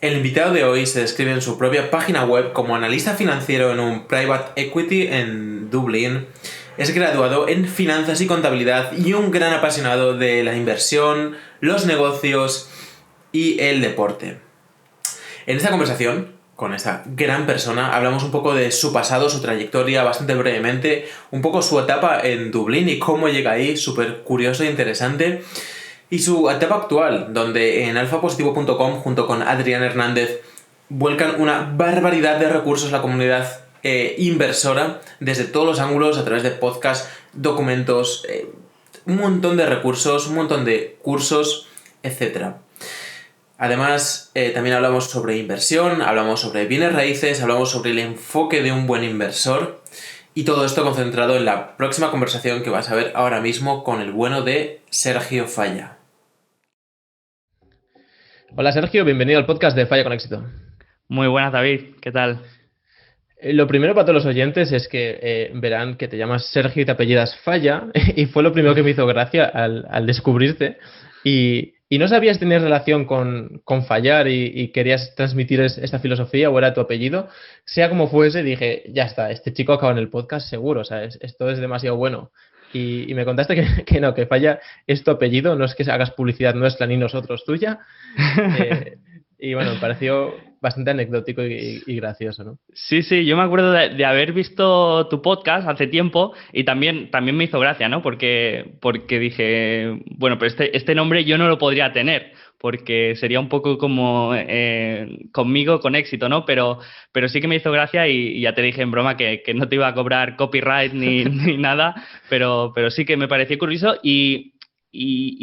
El invitado de hoy se describe en su propia página web como analista financiero en un private equity en Dublín. Es graduado en finanzas y contabilidad y un gran apasionado de la inversión, los negocios y el deporte. En esta conversación, con esta gran persona, hablamos un poco de su pasado, su trayectoria, bastante brevemente, un poco su etapa en Dublín y cómo llega ahí, súper curioso e interesante. Y su etapa actual, donde en alfapositivo.com, junto con Adrián Hernández, vuelcan una barbaridad de recursos a la comunidad inversora, desde todos los ángulos, a través de podcasts, documentos, un montón de recursos, un montón de cursos, etc. Además, también hablamos sobre inversión, hablamos sobre bienes raíces, hablamos sobre el enfoque de un buen inversor, y todo esto concentrado en la próxima conversación que vas a ver ahora mismo con el bueno de Sergio Falla. Hola Sergio, bienvenido al podcast de Falla con Éxito. Muy buenas, David, ¿qué tal? Lo primero para todos los oyentes es que verán que te llamas Sergio y te apellidas Falla, y fue lo primero que me hizo gracia al descubrirte. Y no sabías si tenías relación con fallar y querías transmitir esta filosofía o era tu apellido. Sea como fuese, dije, ya está, este chico acaba en el podcast seguro, o sea, esto es demasiado bueno. Y me contaste que no, que Falla es tu apellido, no es que hagas publicidad nuestra ni nosotros tuya. Y bueno, me pareció bastante anecdótico y gracioso, ¿no? Sí, yo me acuerdo de haber visto tu podcast hace tiempo y también me hizo gracia, ¿no? Porque dije, bueno, pero este nombre yo no lo podría tener, porque sería un poco como conmigo con éxito, ¿no? Pero sí que me hizo gracia y ya te dije en broma que no te iba a cobrar copyright ni nada, pero sí que me pareció curioso y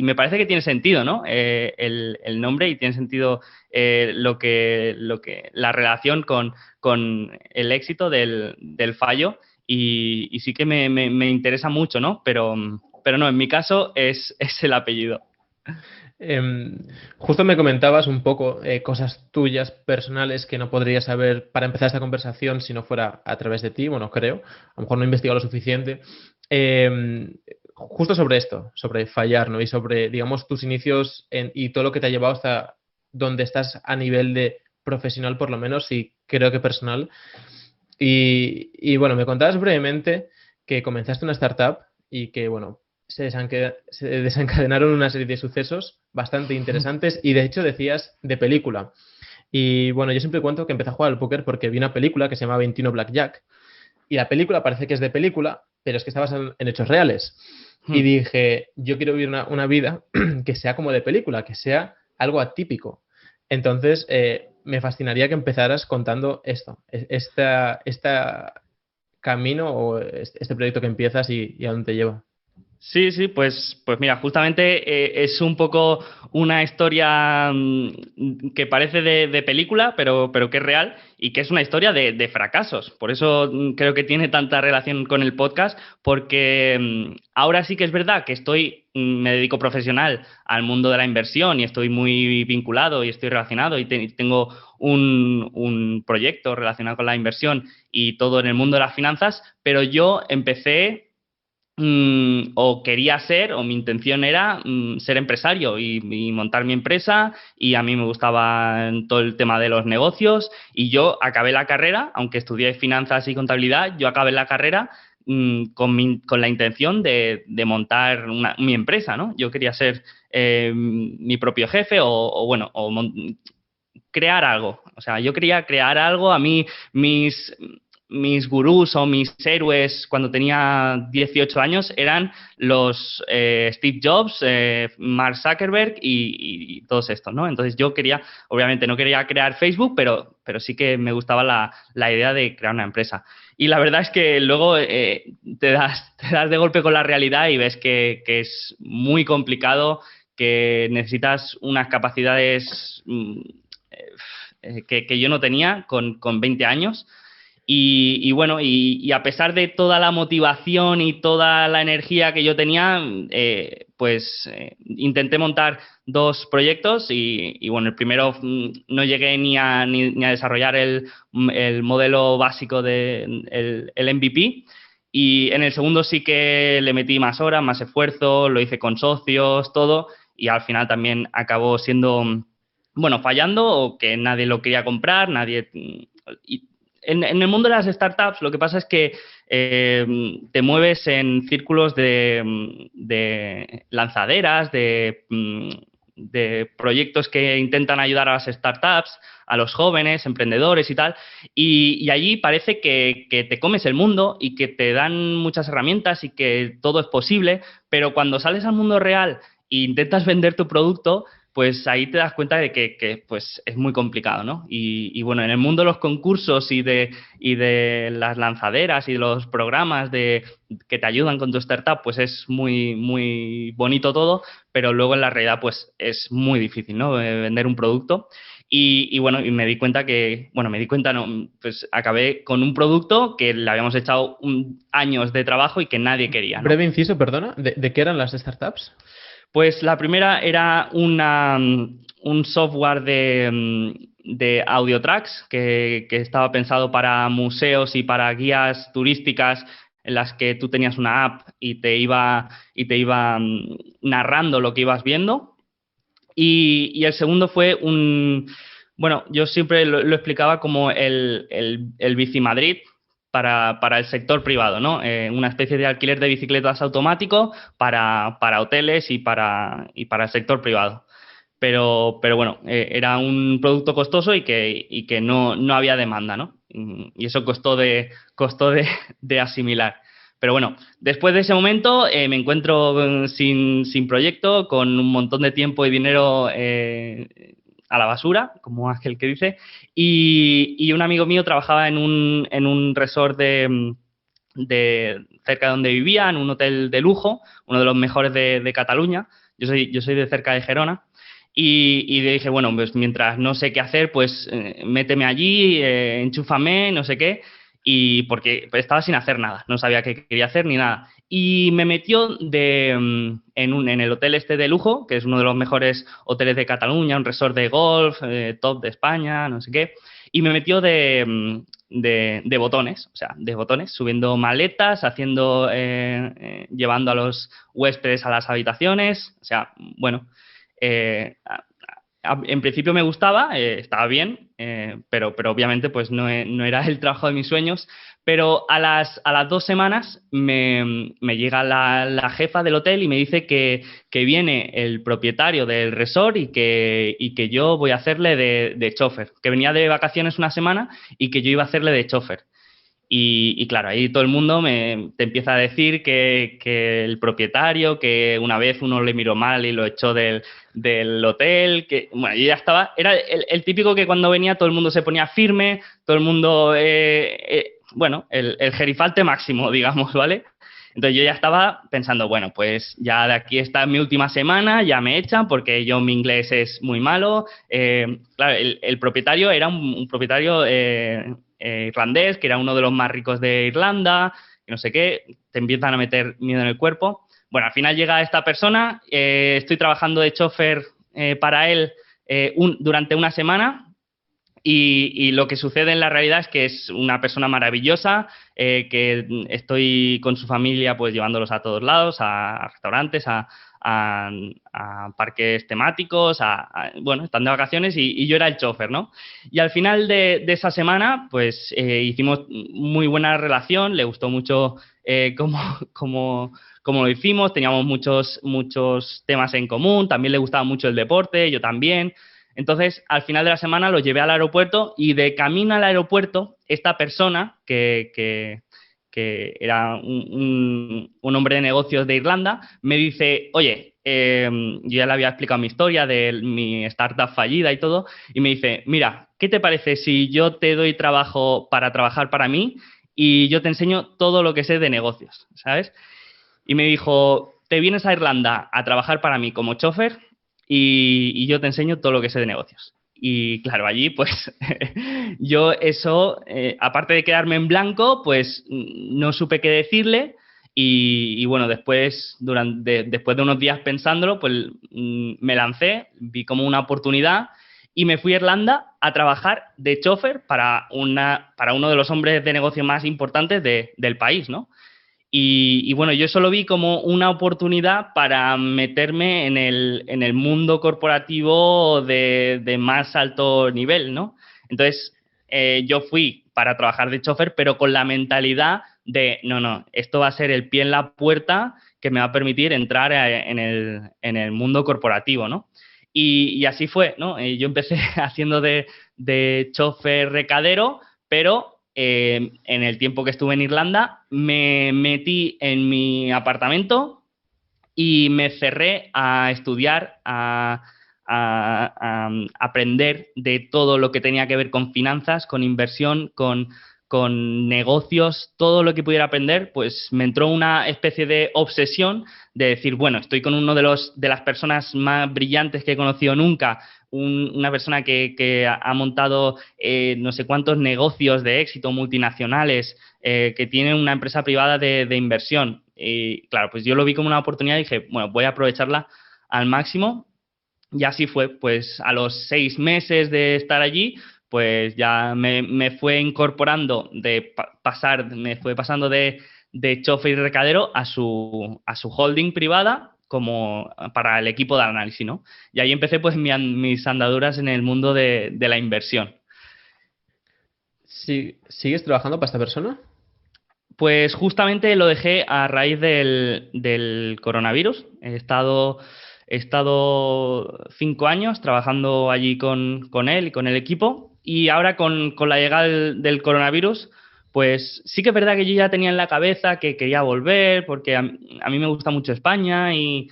me parece que tiene sentido, ¿no? El nombre y tiene sentido la relación con el éxito del fallo y sí que me interesa mucho, ¿no? Pero no, en mi caso es el apellido. Justo me comentabas un poco cosas tuyas personales que no podría saber para empezar esta conversación si no fuera a través de ti, bueno, creo, a lo mejor no he investigado lo suficiente. Justo sobre esto, sobre fallar, ¿no? Y sobre, digamos, tus inicios y todo lo que te ha llevado hasta donde estás a nivel de profesional, por lo menos, y creo que personal. Y bueno, me contabas brevemente que comenzaste una startup y que, bueno, se desencadenaron una serie de sucesos bastante interesantes y de hecho decías de película. Y bueno, yo siempre cuento que empecé a jugar al póker porque vi una película que se llama 21 Blackjack y la película parece que es de película, pero es que está basada en hechos reales. Y dije, yo quiero vivir una vida que sea como de película, que sea algo atípico. Entonces, me fascinaría que empezaras contando esto, este camino o este proyecto que empiezas y a dónde te lleva. Sí, pues mira, justamente es un poco una historia que parece de película, pero que es real y que es una historia de fracasos. Por eso creo que tiene tanta relación con el podcast, porque ahora sí que es verdad que me dedico profesional al mundo de la inversión y estoy muy vinculado y estoy relacionado y tengo un proyecto relacionado con la inversión y todo en el mundo de las finanzas, pero yo empecé o quería ser, o mi intención era ser empresario y montar mi empresa y a mí me gustaba todo el tema de los negocios y yo acabé la carrera, aunque estudié finanzas y contabilidad, yo acabé la carrera con la intención de montar mi empresa, ¿no? Yo quería ser mi propio jefe crear algo. O sea, yo quería crear algo. A mí, mis gurús o mis héroes cuando tenía 18 años eran los Steve Jobs, Mark Zuckerberg y todos estos, ¿no? Entonces yo quería, obviamente no quería crear Facebook, pero sí que me gustaba la idea de crear una empresa. Y la verdad es que luego te das de golpe con la realidad y ves que es muy complicado, que necesitas unas capacidades que yo no tenía con 20 años. Y bueno, y a pesar de toda la motivación y toda la energía que yo tenía, intenté montar dos proyectos y bueno, el primero no llegué ni a desarrollar el modelo básico el MVP. Y en el segundo sí que le metí más horas, más esfuerzo, lo hice con socios, todo, y al final también acabó siendo bueno, fallando o que nadie lo quería comprar, nadie... Y en el mundo de las startups lo que pasa es que te mueves en círculos de lanzaderas, de proyectos que intentan ayudar a las startups, a los jóvenes, emprendedores y tal, y allí parece que te comes el mundo y que te dan muchas herramientas y que todo es posible, pero cuando sales al mundo real e intentas vender tu producto, pues ahí te das cuenta de que pues es muy complicado, ¿no? Y bueno, en el mundo de los concursos y de las lanzaderas y de los programas que te ayudan con tu startup, pues es muy, muy bonito todo, pero luego en la realidad pues es muy difícil, ¿no? Vender un producto. Y bueno, y me di cuenta bueno, me di cuenta, no, pues acabé con un producto que le habíamos echado años de trabajo y que nadie quería, ¿no? Breve inciso, perdona, ¿de qué eran las startups? Pues la primera era un software de audio tracks que estaba pensado para museos y para guías turísticas en las que tú tenías una app y te iba narrando lo que ibas viendo. Y el segundo fue bueno, yo siempre lo explicaba como el Bici Madrid para el sector privado, ¿no? Una especie de alquiler de bicicletas automático para hoteles y para el sector privado. Pero bueno, era un producto costoso y que no había demanda, ¿no? Y eso costó de asimilar. Pero bueno, después de ese momento me encuentro sin proyecto, con un montón de tiempo y dinero a la basura, como aquel que dice, y un amigo mío trabajaba en un resort de cerca de donde vivía, en un hotel de lujo, uno de los mejores de Cataluña. Yo soy de cerca de Gerona. Y le dije, bueno, pues mientras no sé qué hacer, pues méteme allí, enchúfame, no sé qué, y porque estaba sin hacer nada, no sabía qué quería hacer ni nada. Y me metió en el hotel este de lujo, que es uno de los mejores hoteles de Cataluña, un resort de golf, top de España, no sé qué, y me metió de botones, o sea, de botones, subiendo maletas, llevando a los huéspedes a las habitaciones, o sea, bueno, en principio me gustaba, estaba bien, pero obviamente pues no era el trabajo de mis sueños. Pero a las 2 semanas me llega la jefa del hotel y me dice que viene el propietario del resort y que yo voy a hacerle de chofer, que venía de vacaciones una semana y que yo iba a hacerle de chofer. Y claro, ahí todo el mundo te empieza a decir que el propietario, que una vez uno le miró mal y lo echó del hotel, que bueno, yo ya estaba, era el típico que cuando venía todo el mundo se ponía firme, todo el mundo, bueno, el gerifalte máximo, digamos, ¿vale? Entonces yo ya estaba pensando, bueno, pues ya de aquí está mi última semana, ya me echan porque mi inglés es muy malo. Claro, el propietario era un propietario irlandés, que era uno de los más ricos de Irlanda, y no sé qué, te empiezan a meter miedo en el cuerpo. Bueno, al final llega esta persona, estoy trabajando de chofer para él durante una semana. Y lo que sucede en la realidad es que es una persona maravillosa, que estoy con su familia pues llevándolos a todos lados, a restaurantes, a parques temáticos, bueno, están de vacaciones y yo era el chofer, ¿no? Y al final de esa semana pues hicimos muy buena relación, le gustó mucho cómo lo hicimos, teníamos muchos temas en común, también le gustaba mucho el deporte, yo también. Entonces, al final de la semana lo llevé al aeropuerto y de camino al aeropuerto, esta persona, que era un hombre de negocios de Irlanda, me dice, oye, yo ya le había explicado mi historia de mi startup fallida y todo, y me dice, mira, ¿qué te parece si yo te doy trabajo para trabajar para mí y yo te enseño todo lo que sé de negocios, ¿sabes? Y me dijo, te vienes a Irlanda a trabajar para mí como chofer y yo te enseño todo lo que sé de negocios. Y claro, allí pues yo eso, aparte de quedarme en blanco, pues no supe qué decirle y bueno, después de unos días pensándolo, pues me lancé, vi como una oportunidad y me fui a Irlanda a trabajar de chofer para uno de los hombres de negocio más importantes del país, ¿no? Y bueno, yo eso lo vi como una oportunidad para meterme en el mundo corporativo de más alto nivel, ¿no? Entonces, yo fui para trabajar de chofer, pero con la mentalidad de, no, esto va a ser el pie en la puerta que me va a permitir entrar en el mundo corporativo, ¿no? Y así fue, ¿no? Yo empecé haciendo de chofer recadero, pero en el tiempo que estuve en Irlanda me metí en mi apartamento y me cerré a estudiar, a aprender de todo lo que tenía que ver con finanzas, con inversión, con negocios, todo lo que pudiera aprender, pues me entró una especie de obsesión de decir, bueno, estoy con uno de las personas más brillantes que he conocido nunca, una persona que ha montado no sé cuántos negocios de éxito multinacionales, que tiene una empresa privada de inversión. Y claro, pues yo lo vi como una oportunidad y dije, bueno, voy a aprovecharla al máximo. Y así fue, pues a los 6 meses de estar allí, pues ya me fue incorporando me fue pasando de chofer y recadero a su holding privada como para el equipo de análisis, ¿no? Y ahí empecé pues mis andaduras en el mundo de la inversión. Sí, ¿sigues trabajando para esta persona? Pues justamente lo dejé a raíz del coronavirus. He estado 5 años trabajando allí con él y con el equipo. Y ahora con la llegada del coronavirus, pues sí que es verdad que yo ya tenía en la cabeza que quería volver, porque a mí me gusta mucho España y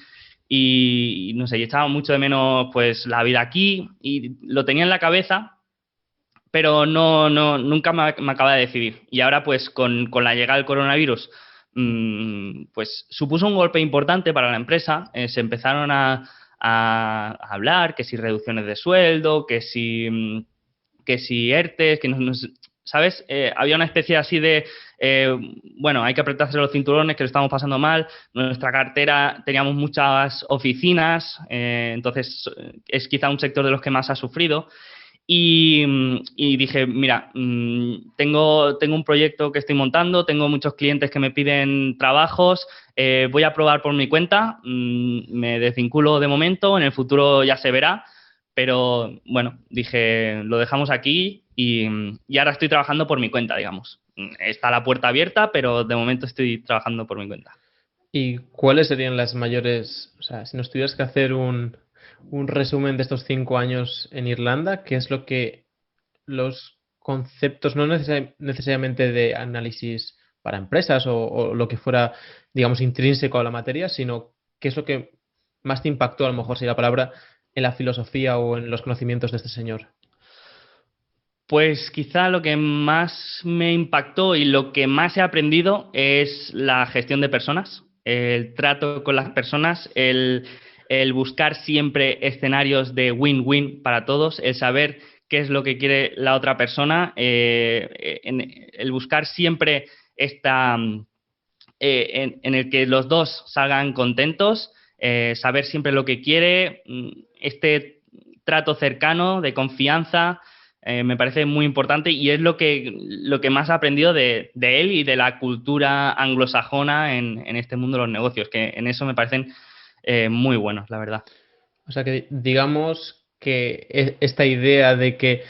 no sé, y echaba mucho de menos pues la vida aquí y lo tenía en la cabeza, pero nunca me acaba de decidir. Y ahora, pues, con la llegada del coronavirus, pues supuso un golpe importante para la empresa. Se empezaron a hablar que si reducciones de sueldo, que si ERTES, ¿sabes? Había una especie así de, bueno, hay que apretarse los cinturones, que lo estamos pasando mal. Nuestra cartera, teníamos muchas oficinas, entonces es quizá un sector de los que más ha sufrido. Y dije, mira, tengo un proyecto que estoy montando, tengo muchos clientes que me piden trabajos, voy a probar por mi cuenta, me desvinculo de momento, en el futuro ya se verá, pero bueno, dije, lo dejamos aquí y ahora estoy trabajando por mi cuenta, digamos. Está la puerta abierta, pero de momento estoy trabajando por mi cuenta. ¿Y cuáles serían las mayores, o sea, si nos tuvieras que hacer un resumen de estos 5 años en Irlanda, qué es lo que los conceptos, no necesariamente de análisis para empresas o lo que fuera, digamos, intrínseco a la materia, sino qué es lo que más te impactó, a lo mejor si la palabra, en la filosofía o en los conocimientos de este señor? Pues quizá lo que más me impactó y lo que más he aprendido es la gestión de personas, el trato con las personas, el buscar siempre escenarios de win-win para todos, el saber qué es lo que quiere la otra persona, el buscar siempre en el que los dos salgan contentos, saber siempre lo que quiere, este trato cercano, de confianza. Me parece muy importante y es lo que más he aprendido de él y de la cultura anglosajona en este mundo de los negocios, que en eso me parecen muy buenos, la verdad. O sea que digamos que esta idea de que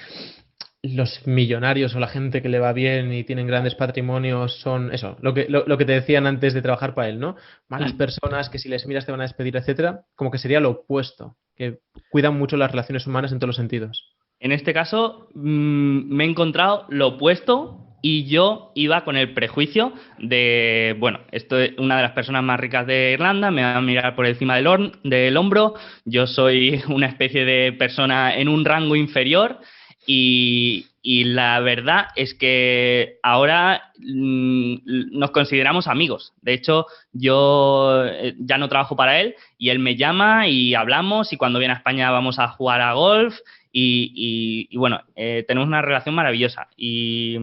los millonarios o la gente que le va bien y tienen grandes patrimonios son eso, lo que te decían antes de trabajar para él, ¿no? Malas personas que si les miras te van a despedir, etcétera, como que sería lo opuesto, que cuidan mucho las relaciones humanas en todos los sentidos. En este caso, me he encontrado lo opuesto y yo iba con el prejuicio de, bueno, esto es una de las personas más ricas de Irlanda, me va a mirar por encima del hombro, yo soy una especie de persona en un rango inferior y la verdad es que ahora nos consideramos amigos. De hecho, yo ya no trabajo para él y él me llama y hablamos y cuando viene a España vamos a jugar a golf. Y bueno, tenemos una relación maravillosa y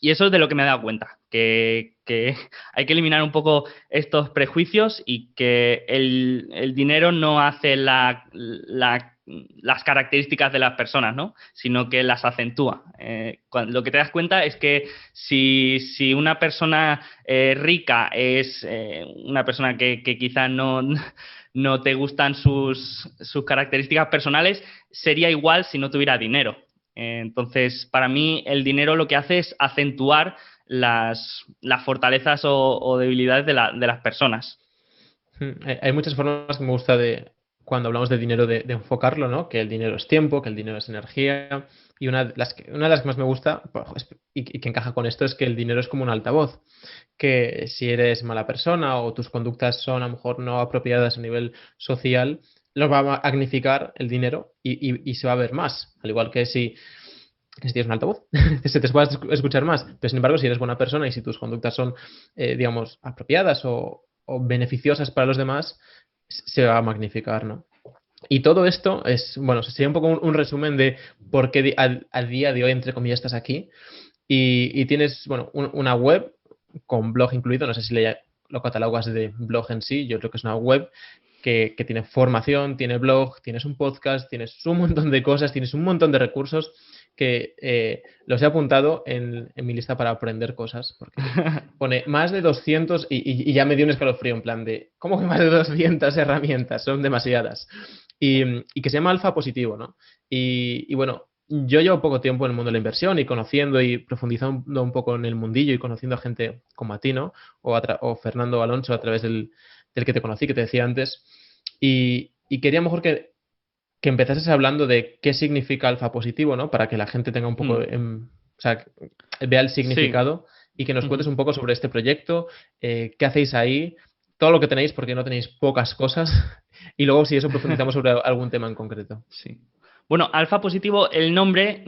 eso es de lo que me he dado cuenta, que hay que eliminar un poco estos prejuicios y que el dinero no hace la las características de las personas, ¿no? Sino que las acentúa. Lo que te das cuenta es que si una persona rica es una persona que quizás no te gustan sus características personales, sería igual si no tuviera dinero. Entonces, para mí, el dinero lo que hace es acentuar las fortalezas o debilidades de las personas. Hay muchas formas que me gusta cuando hablamos de dinero, de enfocarlo, ¿no? Que el dinero es tiempo, que el dinero es energía. Y una de las que más me gusta y que encaja con esto es que el dinero es como un altavoz. Que si eres mala persona o tus conductas son a lo mejor no apropiadas a nivel social, lo va a magnificar el dinero y se va a ver más. Al igual que si tienes un altavoz, se te va a escuchar más. Pero sin embargo, si eres buena persona y si tus conductas son, digamos, apropiadas o beneficiosas para los demás, se va a magnificar, ¿no? Y todo esto sería un poco un resumen de por qué al día de hoy, entre comillas, estás aquí. Y tienes, una web con blog incluido, no sé si lo catalogas de blog en sí, yo creo que es una web que tiene formación, tiene blog, tienes un podcast, tienes un montón de cosas, tienes un montón de recursos que los he apuntado en mi lista para aprender cosas, porque pone más de 200 y ya me dio un escalofrío en plan de, ¿cómo que más de 200 herramientas? Son demasiadas. Y que se llama Alfa Positivo, ¿no? Y bueno, yo llevo poco tiempo en el mundo de la inversión y conociendo y profundizando un poco en el mundillo y conociendo a gente como a ti, ¿no? O Fernando Alonso a través del que te conocí, que te decía antes. Y quería mejor que empezases hablando de qué significa Alfa Positivo, ¿no? Para que la gente tenga un poco, o sea, vea el significado y que nos cuentes un poco sobre este proyecto, qué hacéis ahí, todo lo que tenéis, porque no tenéis pocas cosas, y luego si eso profundizamos sobre algún tema en concreto. Sí. Bueno, Alfa Positivo, el nombre,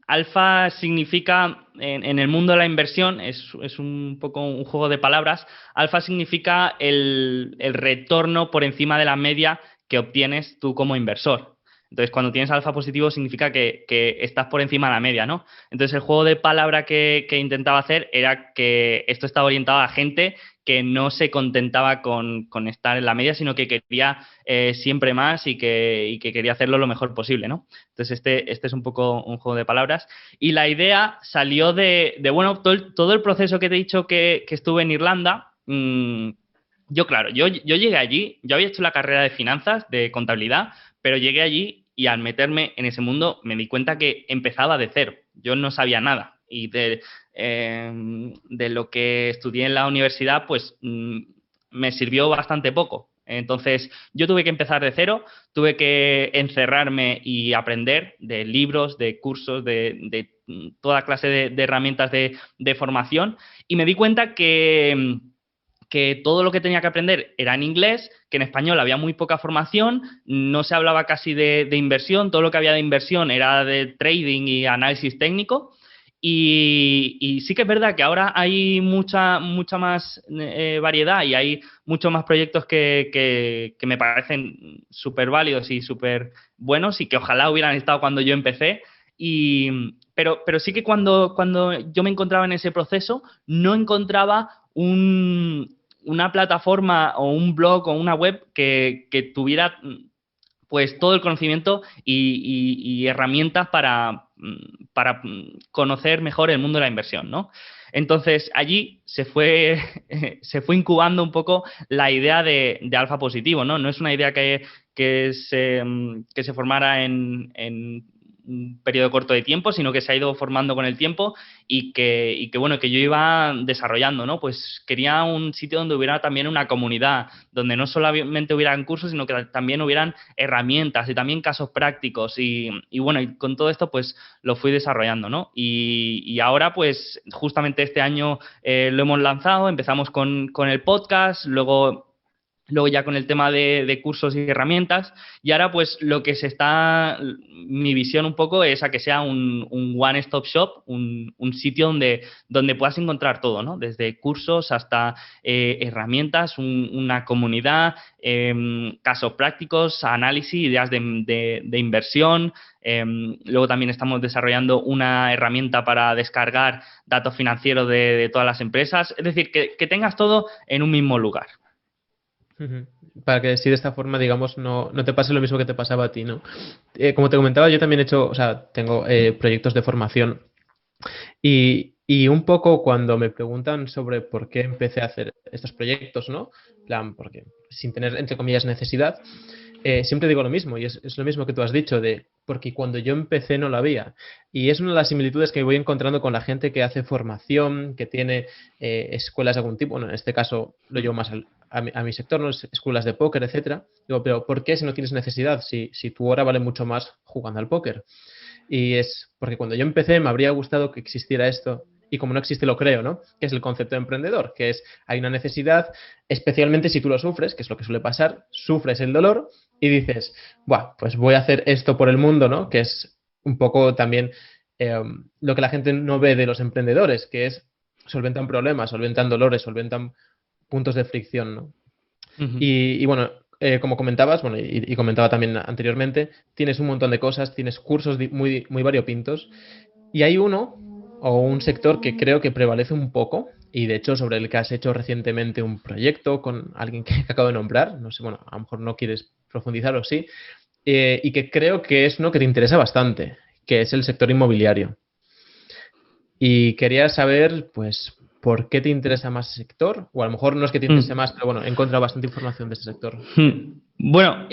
alfa significa, en el mundo de la inversión, es un poco un juego de palabras, alfa significa el retorno por encima de la media que obtienes tú como inversor. Entonces, cuando tienes alfa positivo significa que estás por encima de la media, ¿no? Entonces, el juego de palabra que intentaba hacer era que esto estaba orientado a gente que no se contentaba con estar en la media, sino que quería siempre más y que quería hacerlo lo mejor posible, ¿no? Entonces, este es un poco un juego de palabras. Y la idea salió de todo el proceso que te he dicho que estuve en Irlanda. Yo llegué allí, yo había hecho la carrera de finanzas, de contabilidad, pero llegué allí y al meterme en ese mundo me di cuenta que empezaba de cero. Yo no sabía nada. Y de lo que estudié en la universidad, pues me sirvió bastante poco. Entonces, yo tuve que empezar de cero, tuve que encerrarme y aprender de libros, de cursos, de toda clase de herramientas de formación, y me di cuenta que todo lo que tenía que aprender era en inglés, que en español había muy poca formación, no se hablaba casi de inversión, todo lo que había de inversión era de trading y análisis técnico. Y sí que es verdad que ahora hay mucha más variedad y hay muchos más proyectos que me parecen súper válidos y súper buenos y que ojalá hubieran estado cuando yo empecé. Pero sí que cuando yo me encontraba en ese proceso, no encontraba una plataforma o un blog o una web que tuviera pues todo el conocimiento y herramientas para conocer mejor el mundo de la inversión, ¿no? Entonces, allí se fue incubando un poco la idea de Alfa Positivo, ¿no? No es una idea que se formara en un periodo corto de tiempo, sino que se ha ido formando con el tiempo y que yo iba desarrollando, ¿no? Pues quería un sitio donde hubiera también una comunidad, donde no solamente hubieran cursos, sino que también hubieran herramientas y también casos prácticos y con todo esto pues lo fui desarrollando, ¿no? Y ahora pues justamente este año lo hemos lanzado, empezamos con el podcast, luego ya con el tema de cursos y herramientas, y ahora pues mi visión un poco es a que sea un one-stop shop, un sitio donde puedas encontrar todo, ¿no? Desde cursos hasta herramientas, una comunidad, casos prácticos, análisis, ideas de inversión. Luego también estamos desarrollando una herramienta para descargar datos financieros de todas las empresas, es decir, que tengas todo en un mismo lugar. para que así de esta forma, digamos, no te pase lo mismo que te pasaba a ti, ¿no? Como te comentaba, yo también he hecho, o sea, tengo proyectos de formación y un poco cuando me preguntan sobre por qué empecé a hacer estos proyectos, ¿no? Plan, porque sin tener, entre comillas, necesidad, siempre digo lo mismo, y es lo mismo que tú has dicho, de porque cuando yo empecé no lo había. Y es una de las similitudes que voy encontrando con la gente que hace formación, que tiene escuelas de algún tipo, bueno, en este caso lo llevo más a mi sector, ¿no? Escuelas de póker, etcétera. Digo, pero ¿por qué si no tienes necesidad? Si tu hora vale mucho más jugando al póker. Y es porque cuando yo empecé me habría gustado que existiera esto. Y como no existe, lo creo, ¿no? Que es el concepto de emprendedor, que es, hay una necesidad, especialmente si tú lo sufres, que es lo que suele pasar, sufres el dolor y dices, buah, pues voy a hacer esto por el mundo, ¿no? Que es un poco también lo que la gente no ve de los emprendedores, que es solventan problemas, solventan dolores, solventan puntos de fricción, ¿no? Ujú. Y bueno, como comentabas, bueno, y comentaba también anteriormente, tienes un montón de cosas, tienes cursos muy variopintos, y hay uno o un sector que creo que prevalece un poco, y de hecho sobre el que has hecho recientemente un proyecto con alguien que acabo de nombrar, no sé, bueno, a lo mejor no quieres profundizar o sí, y que creo que es uno que te interesa bastante, que es el sector inmobiliario. Y quería saber, pues, ¿por qué te interesa más ese sector? O a lo mejor no es que te interese más, pero bueno, he encontrado bastante información de este sector. Bueno,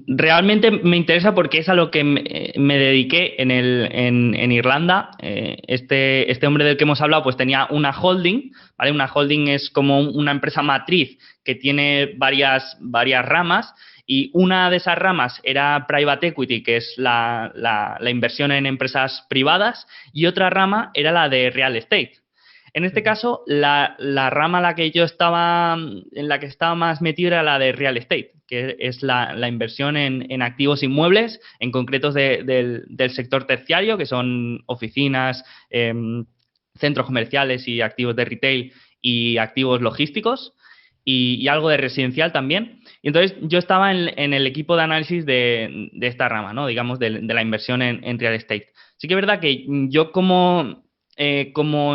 realmente me interesa porque es a lo que me dediqué en Irlanda. Este hombre del que hemos hablado pues tenía una holding, ¿vale? Una holding es como una empresa matriz que tiene varias ramas y una de esas ramas era private equity, que es la inversión en empresas privadas, y otra rama era la de real estate. En este caso, la rama en la que estaba más metido era la de real estate, que es la inversión en activos inmuebles, en concretos del sector terciario, que son oficinas, centros comerciales y activos de retail y activos logísticos y algo de residencial también. Y entonces yo estaba en el equipo de análisis de esta rama, ¿no? Digamos, de la inversión en real estate. Sí que es verdad que yo como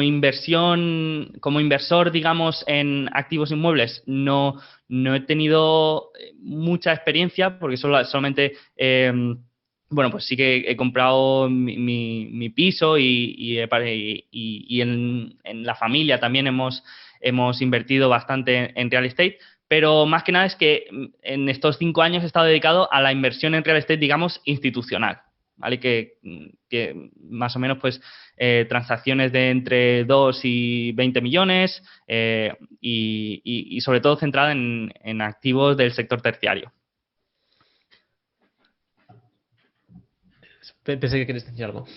inversor, digamos, en activos inmuebles, no he tenido mucha experiencia porque solamente, bueno, pues sí que he comprado mi piso y en la familia también hemos invertido bastante en real estate. Pero más que nada es que en estos 5 años he estado dedicado a la inversión en real estate, digamos, institucional, ¿vale? Que más o menos, pues, transacciones de entre 2 y 20 millones y sobre todo centrada en activos del sector terciario. Pensé que querías decir algo.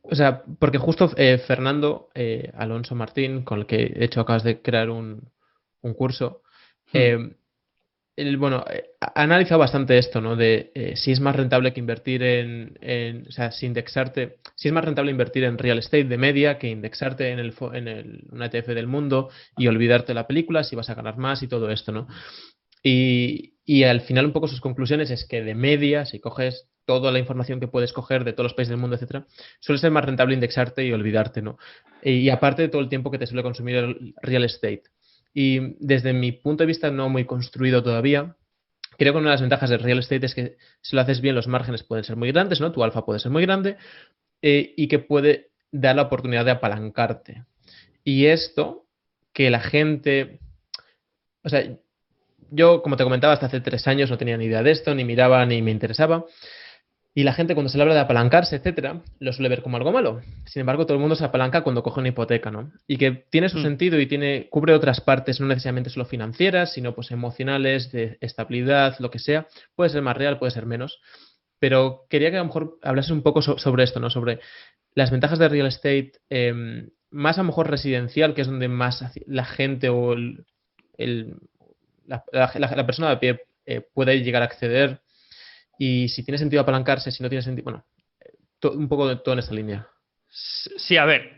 O sea, porque justo Fernando Alonso Martín, con el que de hecho acabas de crear un curso, bueno, ha analizado bastante esto, ¿no? De si es más rentable que invertir o sea, si indexarte, si es más rentable invertir en real estate de media que indexarte un ETF del mundo y olvidarte de la película, si vas a ganar más y todo esto, ¿no? Y al final un poco sus conclusiones es que de media, si coges toda la información que puedes coger de todos los países del mundo, etcétera, suele ser más rentable indexarte y olvidarte, ¿no? Y aparte de todo el tiempo que te suele consumir el real estate. Y desde mi punto de vista no muy construido todavía, creo que una de las ventajas del real estate es que si lo haces bien los márgenes pueden ser muy grandes, ¿no? Tu alfa puede ser muy grande y que puede dar la oportunidad de apalancarte. Y esto, que la gente... O sea, yo, como te comentaba, hasta hace 3 años no tenía ni idea de esto, ni miraba, ni me interesaba. Y la gente, cuando se le habla de apalancarse, etcétera, lo suele ver como algo malo. Sin embargo, todo el mundo se apalanca cuando coge una hipoteca, ¿no? Y que tiene su sentido y cubre otras partes, no necesariamente solo financieras, sino pues emocionales, de estabilidad, lo que sea. Puede ser más real, puede ser menos. Pero quería que a lo mejor hablases un poco sobre esto, ¿no? Sobre las ventajas de real estate, más a lo mejor residencial, que es donde más la gente o la persona de a pie puede llegar a acceder. Y si tiene sentido apalancarse, si no tiene sentido, bueno, un poco de todo en esta línea. Sí, a ver,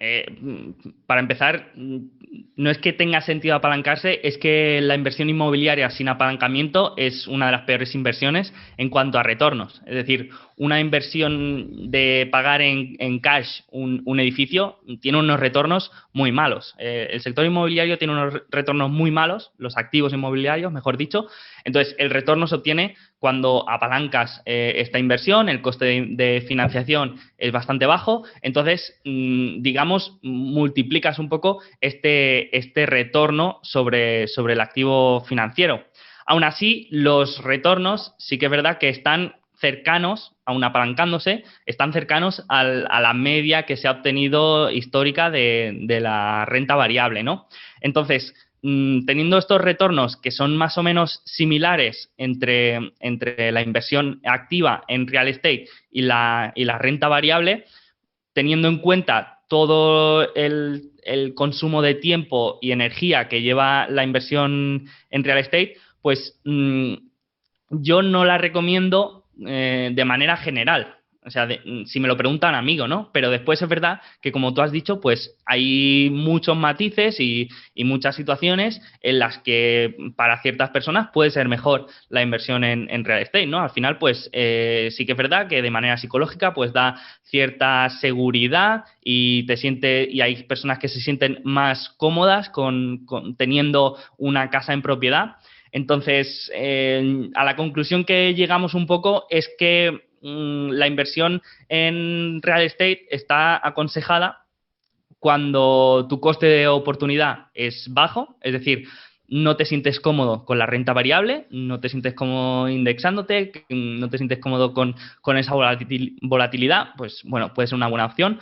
para empezar, no es que tenga sentido apalancarse, es que la inversión inmobiliaria sin apalancamiento es una de las peores inversiones en cuanto a retornos. Es decir, una inversión de pagar en cash un edificio tiene unos retornos muy malos. El sector inmobiliario tiene unos retornos muy malos, los activos inmobiliarios, mejor dicho. Entonces, el retorno se obtiene cuando apalancas esta inversión, el coste de financiación es bastante bajo, entonces, digamos, multiplicas un poco este retorno sobre el activo financiero. Aún así, los retornos sí que es verdad que están cercanos, aún apalancándose, están cercanos a la media que se ha obtenido histórica de la renta variable, ¿no? Entonces, teniendo estos retornos que son más o menos similares entre la inversión activa en real estate y la renta variable, teniendo en cuenta todo el consumo de tiempo y energía que lleva la inversión en real estate, pues yo no la recomiendo de manera general. O sea, si me lo pregunta un amigo, ¿no? Pero después es verdad que, como tú has dicho, pues hay muchos matices y muchas situaciones en las que para ciertas personas puede ser mejor la inversión en real estate, ¿no? Al final, pues sí que es verdad que de manera psicológica pues da cierta seguridad y hay personas que se sienten más cómodas con teniendo una casa en propiedad. Entonces, a la conclusión que llegamos un poco es que la inversión en real estate está aconsejada cuando tu coste de oportunidad es bajo, es decir, no te sientes cómodo con la renta variable, no te sientes cómodo indexándote, no te sientes cómodo con esa volatilidad, pues bueno, puede ser una buena opción.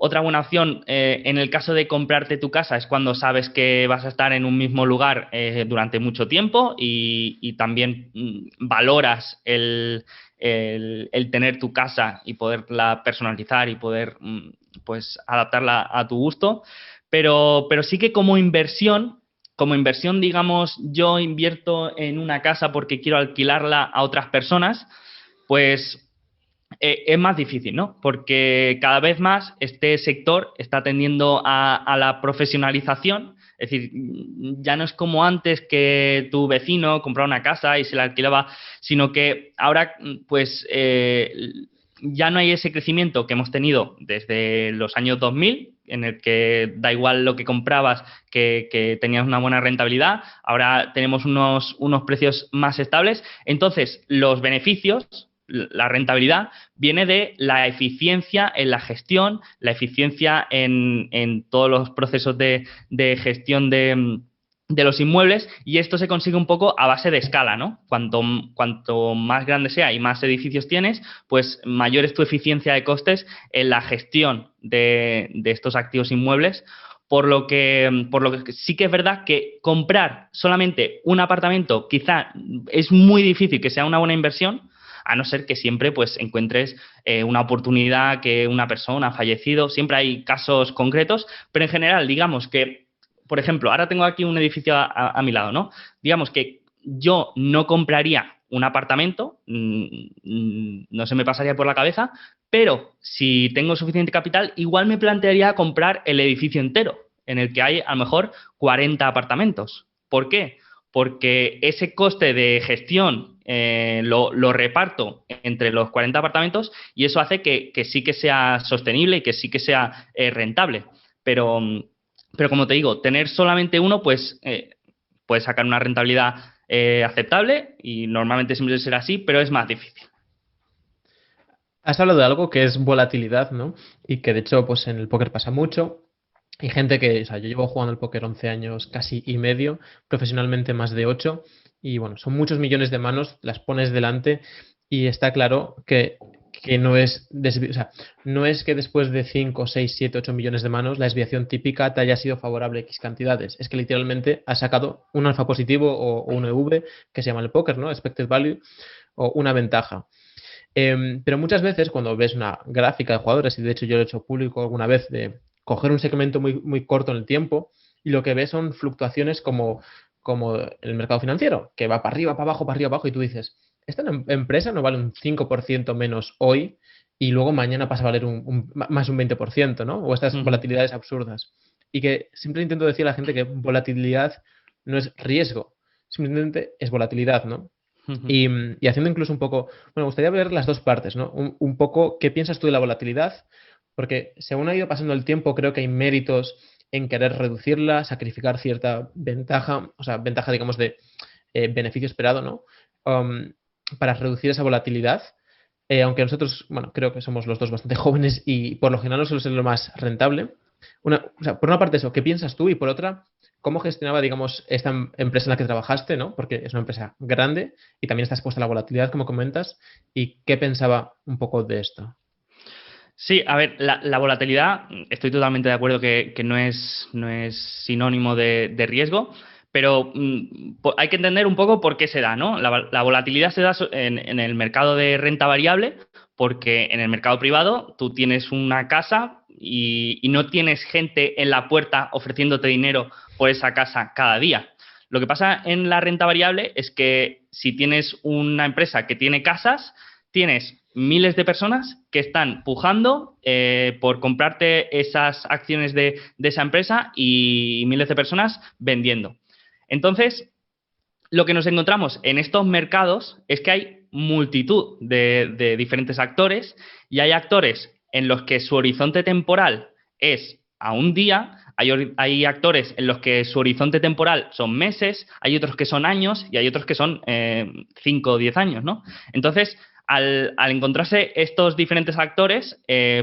Otra buena opción, en el caso de comprarte tu casa, es cuando sabes que vas a estar en un mismo lugar durante mucho tiempo y también valoras el tener tu casa y poderla personalizar y poder pues adaptarla a tu gusto. Pero sí que como inversión, digamos, yo invierto en una casa porque quiero alquilarla a otras personas, pues es más difícil, ¿no? Porque cada vez más este sector está tendiendo a la profesionalización. Es decir, ya no es como antes que tu vecino compraba una casa y se la alquilaba, sino que ahora, pues, ya no hay ese crecimiento que hemos tenido desde los años 2000, en el que da igual lo que comprabas, que tenías una buena rentabilidad. Ahora tenemos unos precios más estables. Entonces, los beneficios, la rentabilidad, viene de la eficiencia en la gestión, la eficiencia en todos los procesos de gestión de los inmuebles, y esto se consigue un poco a base de escala, ¿no? Cuanto más grande sea y más edificios tienes, pues mayor es tu eficiencia de costes en la gestión de estos activos inmuebles. Por lo que sí que es verdad que comprar solamente un apartamento quizá es muy difícil que sea una buena inversión, a no ser que siempre pues encuentres una oportunidad, que una persona ha fallecido. Siempre hay casos concretos, pero en general, digamos que, por ejemplo, ahora tengo aquí un edificio a mi lado, ¿no? Digamos que yo no compraría un apartamento, no se me pasaría por la cabeza, pero si tengo suficiente capital, igual me plantearía comprar el edificio entero, en el que hay a lo mejor 40 apartamentos. ¿Por qué? Porque ese coste de gestión lo reparto entre los 40 apartamentos y eso hace que sí que sea sostenible y que sí que sea rentable. Pero como te digo, tener solamente uno, pues puedes sacar una rentabilidad aceptable y normalmente siempre será así, pero es más difícil. Has hablado de algo que es volatilidad, ¿no? Y que de hecho, pues en el póker pasa mucho. Hay gente que, o sea, yo llevo jugando al póker 11 años casi y medio, profesionalmente más de 8, y bueno, son muchos millones de manos, las pones delante y está claro que no es, o sea, no es que después de 5, 6, 7, 8 millones de manos la desviación típica te haya sido favorable X cantidades. Es que literalmente has sacado un alfa positivo o un EV, que se llama el póker, ¿no? Expected Value, o una ventaja. Pero muchas veces cuando ves una gráfica de jugadores, y de hecho yo lo he hecho público alguna vez, de coger un segmento muy, muy corto en el tiempo, y lo que ves son fluctuaciones como el mercado financiero, que va para arriba, para abajo, y tú dices, esta empresa no vale un 5% menos hoy y luego mañana pasa a valer más un 20%, ¿no? O estas volatilidades absurdas. Y que siempre intento decir a la gente que volatilidad no es riesgo, simplemente es volatilidad, ¿no? Ujú. Y haciendo incluso un poco, bueno, me gustaría ver las dos partes, ¿no? Un poco, ¿qué piensas tú de la volatilidad? Porque según ha ido pasando el tiempo, creo que hay méritos en querer reducirla, sacrificar cierta ventaja, o sea, ventaja, digamos, de beneficio esperado, ¿no? Um, para reducir esa volatilidad. Aunque nosotros, bueno, creo que somos los dos bastante jóvenes y por lo general no suele ser lo más rentable. O sea, por una parte eso, ¿qué piensas tú? Y por otra, ¿cómo gestionaba, digamos, esta empresa en la que trabajaste, ¿no? Porque es una empresa grande y también está expuesta a la volatilidad, como comentas. ¿Y qué pensaba un poco de esto? Sí, a ver, la volatilidad, estoy totalmente de acuerdo que no es sinónimo de riesgo, pero hay que entender un poco por qué se da, ¿no? La volatilidad se da en el mercado de renta variable, porque en el mercado privado tú tienes una casa y no tienes gente en la puerta ofreciéndote dinero por esa casa cada día. Lo que pasa en la renta variable es que si tienes una empresa que tiene casas, tienes miles de personas que están pujando por comprarte esas acciones de esa empresa y miles de personas vendiendo. Entonces, lo que nos encontramos en estos mercados es que hay multitud de diferentes actores y hay actores en los que su horizonte temporal es a un día, hay actores en los que su horizonte temporal son meses, hay otros que son años y hay otros que son 5 o 10 años, ¿no? Entonces, al encontrarse estos diferentes actores,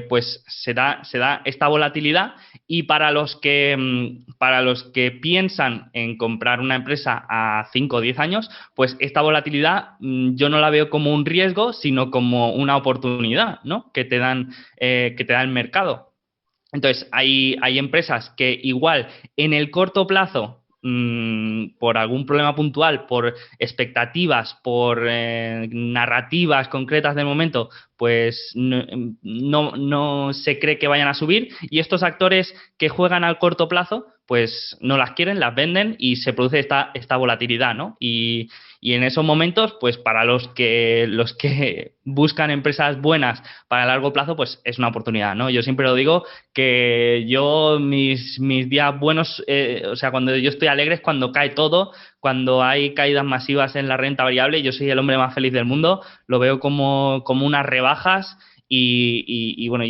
pues se da esta volatilidad y para los que piensan en comprar una empresa a 5 o 10 años, pues esta volatilidad yo no la veo como un riesgo, sino como una oportunidad, ¿no? Que te da el mercado. Entonces, hay empresas que igual en el corto plazo, por algún problema puntual, por expectativas, por narrativas concretas del momento, pues no se cree que vayan a subir y estos actores que juegan al corto plazo, pues no las quieren, las venden y se produce esta volatilidad, ¿no? Y en esos momentos, pues para los que buscan empresas buenas para el largo plazo, pues es una oportunidad, ¿no? Yo siempre lo digo que yo mis días buenos, o sea, cuando yo estoy alegre es cuando cae todo, cuando hay caídas masivas en la renta variable, yo soy el hombre más feliz del mundo, lo veo como unas rebajas y bueno,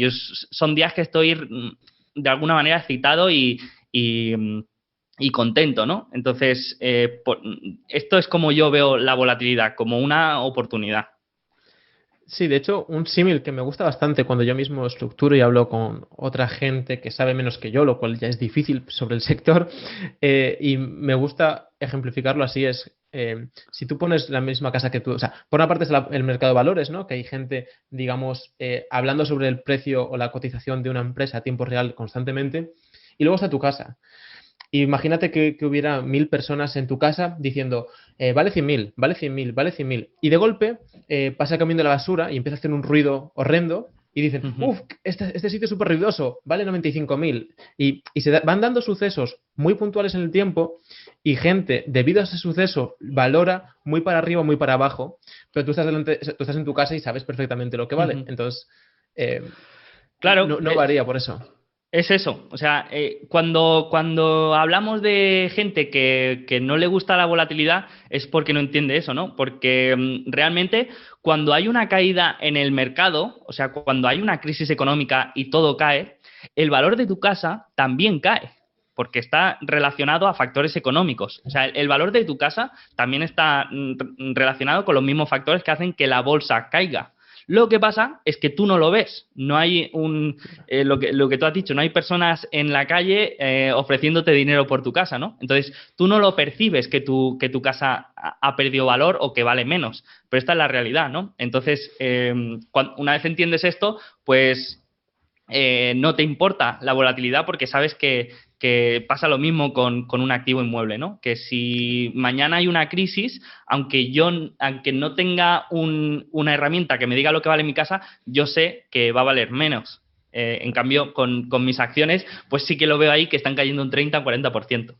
son días que estoy de alguna manera excitado y contento, ¿no? Entonces, esto es como yo veo la volatilidad, como una oportunidad. Sí, de hecho, un símil que me gusta bastante cuando yo mismo estructuro y hablo con otra gente que sabe menos que yo, lo cual ya es difícil sobre el sector, y me gusta ejemplificarlo así, es si tú pones la misma casa que tú, o sea, por una parte es el mercado de valores, ¿no? Que hay gente, digamos, hablando sobre el precio o la cotización de una empresa a tiempo real constantemente, y luego está tu casa. Imagínate que hubiera 1000 personas en tu casa diciendo, vale 100.000, vale 100.000, vale 100.000. Y de golpe pasa el camión de la basura y empieza a hacer un ruido horrendo y dicen, Ujú. uff, este sitio es súper ruidoso, vale 95.000. Y van dando sucesos muy puntuales en el tiempo y gente, debido a ese suceso, valora muy para arriba, muy para abajo, pero tú estás en tu casa y sabes perfectamente lo que vale. Ujú. Entonces, Claro, no varía por eso. es eso, o sea, cuando hablamos de gente que no le gusta la volatilidad es porque no entiende eso, ¿no? Porque realmente cuando hay una caída en el mercado, o sea, cuando hay una crisis económica y todo cae, el valor de tu casa también cae, porque está relacionado a factores económicos. O sea, el valor de tu casa también está relacionado con los mismos factores que hacen que la bolsa caiga. Lo que pasa es que tú no lo ves. No hay lo que tú has dicho, no hay personas en la calle ofreciéndote dinero por tu casa, ¿no? Entonces, tú no lo percibes que tu casa ha perdido valor o que vale menos. Pero esta es la realidad, ¿no? Entonces, una vez entiendes esto, pues no te importa la volatilidad porque sabes que pasa lo mismo con un activo inmueble, ¿no? Que si mañana hay una crisis, aunque no tenga una herramienta que me diga lo que vale mi casa, yo sé que va a valer menos. En cambio, con mis acciones, pues sí que lo veo ahí que están cayendo un 30 o 40%.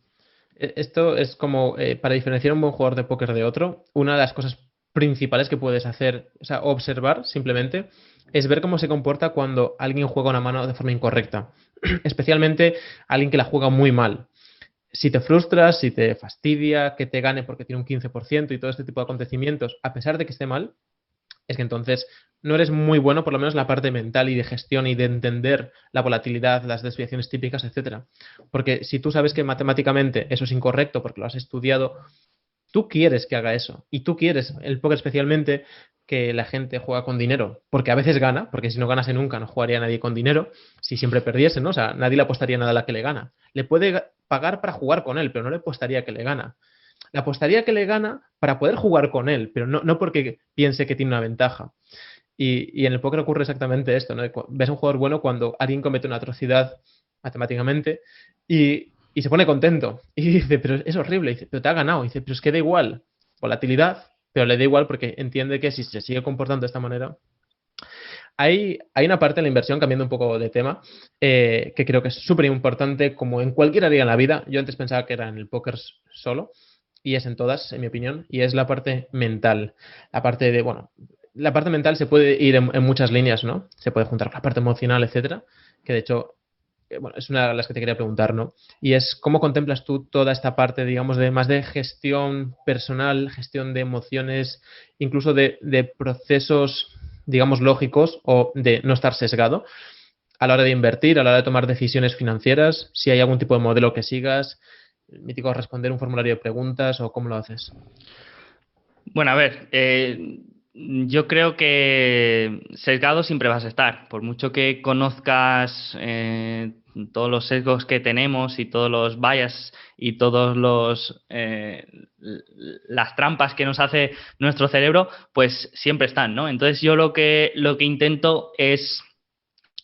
Esto es como, para diferenciar un buen jugador de póker de otro, una de las cosas principales que puedes hacer, o sea, observar simplemente, es ver cómo se comporta cuando alguien juega una mano de forma incorrecta. Especialmente alguien que la juega muy mal. si te frustras, si te fastidia que te gane porque tiene un 15% y todo este tipo de acontecimientos, a pesar de que esté mal, es que entonces no eres muy bueno, por lo menos en la parte mental y de gestión y de entender la volatilidad, las desviaciones típicas, etcétera. Porque si tú sabes que matemáticamente eso es incorrecto porque lo has estudiado, tú quieres que haga eso. Y tú quieres, el póker especialmente, que la gente juega con dinero. Porque a veces gana, porque si no ganase nunca no jugaría nadie con dinero. Si siempre perdiese, ¿no? O sea, nadie le apostaría nada a la que le gana. Le puede pagar para jugar con él, pero no le apostaría que le gana. Le apostaría que le gana para poder jugar con él, pero no porque piense que tiene una ventaja. Y en el póker ocurre exactamente esto, ¿no? Ves a un jugador bueno cuando alguien comete una atrocidad matemáticamente y se pone contento. Y dice, pero es horrible. Y dice, pero te ha ganado. Y dice, pero es que da igual. Volatilidad, pero le da igual porque entiende que si se sigue comportando de esta manera. Hay una parte de la inversión, cambiando un poco de tema, que creo que es súper importante, como en cualquier área en la vida. Yo antes pensaba que era en el póker solo, y es en todas, en mi opinión, y es la parte mental. La parte de, bueno, la parte mental se puede ir en muchas líneas, ¿no? Se puede juntar con la parte emocional, etcétera, que de hecho, bueno, es una de las que te quería preguntar, ¿no? Y es cómo contemplas tú toda esta parte, digamos, de más de gestión personal, gestión de emociones, incluso de procesos, digamos, lógicos o de no estar sesgado a la hora de invertir, a la hora de tomar decisiones financieras, si hay algún tipo de modelo que sigas, el mítico responder un formulario de preguntas o cómo lo haces. Bueno, a ver, yo creo que sesgado siempre vas a estar. Por mucho que conozcas todos los sesgos que tenemos y todos los bias y todos las trampas que nos hace nuestro cerebro, pues siempre están, ¿no? Entonces yo lo que intento es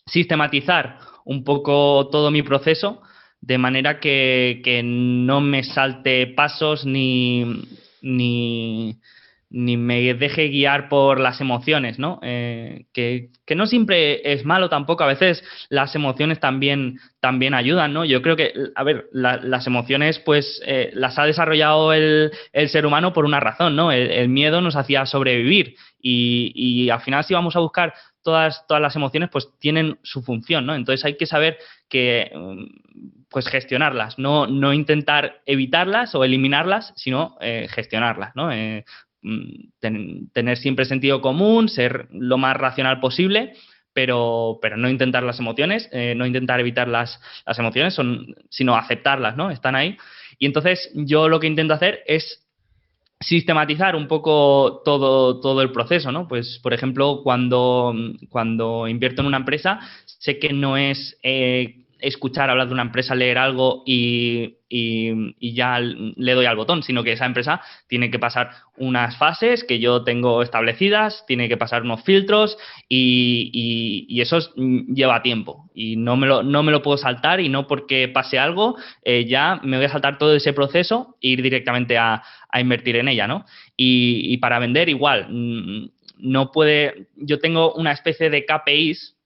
sistematizar un poco todo mi proceso de manera que no me salte pasos ni me deje guiar por las emociones, ¿no? Que no siempre es malo tampoco, a veces las emociones también ayudan, ¿no? Yo creo que, a ver, las emociones pues las ha desarrollado el ser humano por una razón, ¿no? El miedo nos hacía sobrevivir y al final si vamos a buscar todas las emociones pues tienen su función, ¿no? Entonces hay que saber que pues gestionarlas, no intentar evitarlas o eliminarlas, sino gestionarlas, ¿no? Tener siempre sentido común, ser lo más racional posible, pero no intentar las emociones, no intentar evitar las emociones, sino aceptarlas, ¿no? Están ahí. Y entonces yo lo que intento hacer es sistematizar un poco todo el proceso, ¿no? Pues, por ejemplo, cuando invierto en una empresa, sé que no es escuchar hablar de una empresa, leer algo y ya le doy al botón, sino que esa empresa tiene que pasar unas fases que yo tengo establecidas, tiene que pasar unos filtros y eso lleva tiempo y no me lo puedo saltar y no porque pase algo ya me voy a saltar todo ese proceso e ir directamente a invertir en ella, ¿no? Y para vender igual, yo tengo una especie de KPIs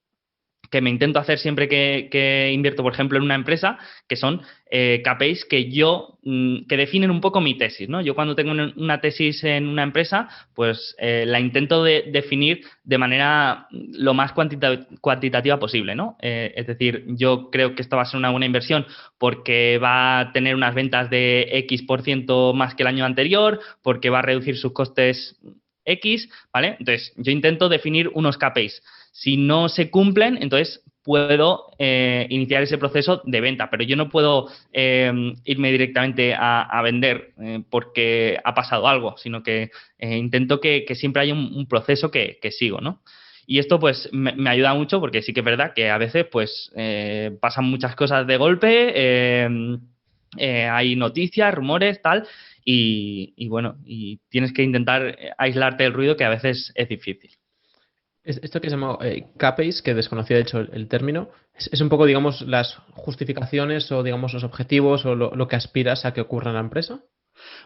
que me intento hacer siempre que invierto, por ejemplo, en una empresa, que son KPIs que definen un poco mi tesis, ¿no? Yo cuando tengo una tesis en una empresa, pues la intento definir de manera lo más cuantitativa posible, ¿no? Es decir, yo creo que esta va a ser una buena inversión porque va a tener unas ventas de X% más que el año anterior, porque va a reducir sus costes X, ¿vale? Entonces, yo intento definir unos KPIs. Si no se cumplen, entonces puedo iniciar ese proceso de venta, pero yo no puedo irme directamente a vender porque ha pasado algo, sino que intento que siempre haya un proceso que sigo, ¿no? Y esto pues me ayuda mucho porque sí que es verdad que a veces pues pasan muchas cosas de golpe, hay noticias, rumores, tal, y bueno, y tienes que intentar aislarte del ruido que a veces es difícil. Esto que se llama KPIs, que desconocía de hecho el término, es un poco, digamos, las justificaciones o, digamos, los objetivos o lo que aspiras a que ocurra en la empresa.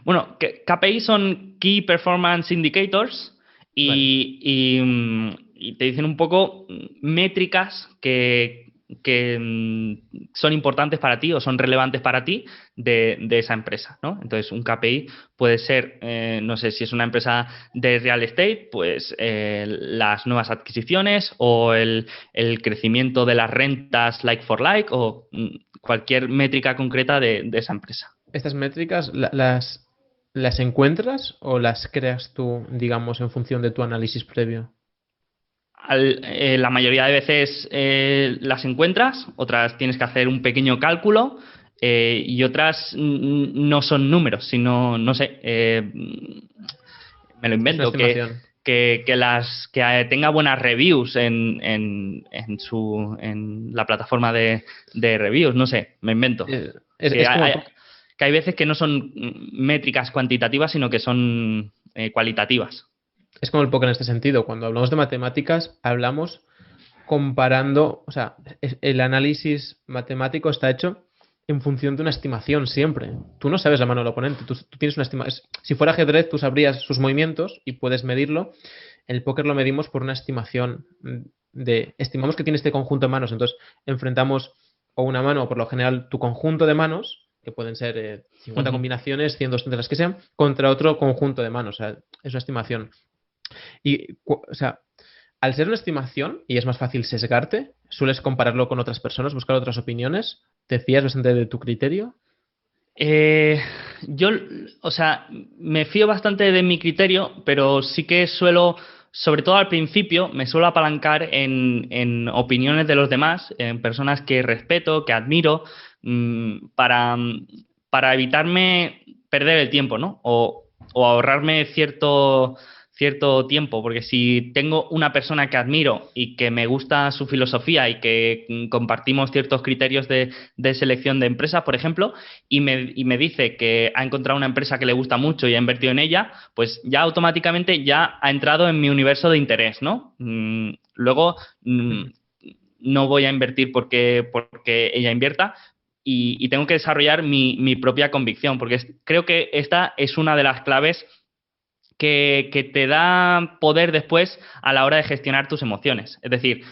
Bueno, KPIs son Key Performance Indicators Vale. y te dicen un poco métricas que son importantes para ti o son relevantes para ti de esa empresa, ¿no? Entonces, un KPI puede ser, no sé, si es una empresa de real estate, pues las nuevas adquisiciones o el crecimiento de las rentas like for like o cualquier métrica concreta de esa empresa. ¿Estas métricas las encuentras o las creas tú, digamos, en función de tu análisis previo? La mayoría de veces las encuentras, otras tienes que hacer un pequeño cálculo y otras no son números, sino, no sé, me lo invento, que tenga buenas reviews en la plataforma de reviews, no sé, me invento. Que hay veces que no son métricas cuantitativas, sino que son cualitativas. Es como el póker en este sentido. Cuando hablamos de matemáticas, hablamos comparando, o sea, el análisis matemático está hecho en función de una estimación siempre. Tú no sabes la mano del oponente, tú tienes una estimación. Si fuera ajedrez, tú sabrías sus movimientos y puedes medirlo. En el póker lo medimos por una estimación estimamos que tiene este conjunto de manos, entonces enfrentamos o una mano, o por lo general tu conjunto de manos, que pueden ser 50 combinaciones, 100, 200, las que sean, contra otro conjunto de manos. O sea, es una estimación. Y, o sea, al ser una estimación y es más fácil sesgarte, sueles compararlo con otras personas, buscar otras opiniones. ¿Te fías bastante de tu criterio? Yo, o sea, me fío bastante de mi criterio, pero sí que suelo, sobre todo al principio, me suelo apalancar en opiniones de los demás, en personas que respeto, que admiro, para evitarme perder el tiempo, ¿no? O ahorrarme cierto tiempo, porque si tengo una persona que admiro y que me gusta su filosofía y que compartimos ciertos criterios de selección de empresas, por ejemplo, y me dice que ha encontrado una empresa que le gusta mucho y ha invertido en ella, pues ya automáticamente ya ha entrado en mi universo de interés, ¿no? Luego no voy a invertir porque ella invierta, y tengo que desarrollar mi propia convicción, porque creo que esta es una de las claves que te da poder después a la hora de gestionar tus emociones. Es decir,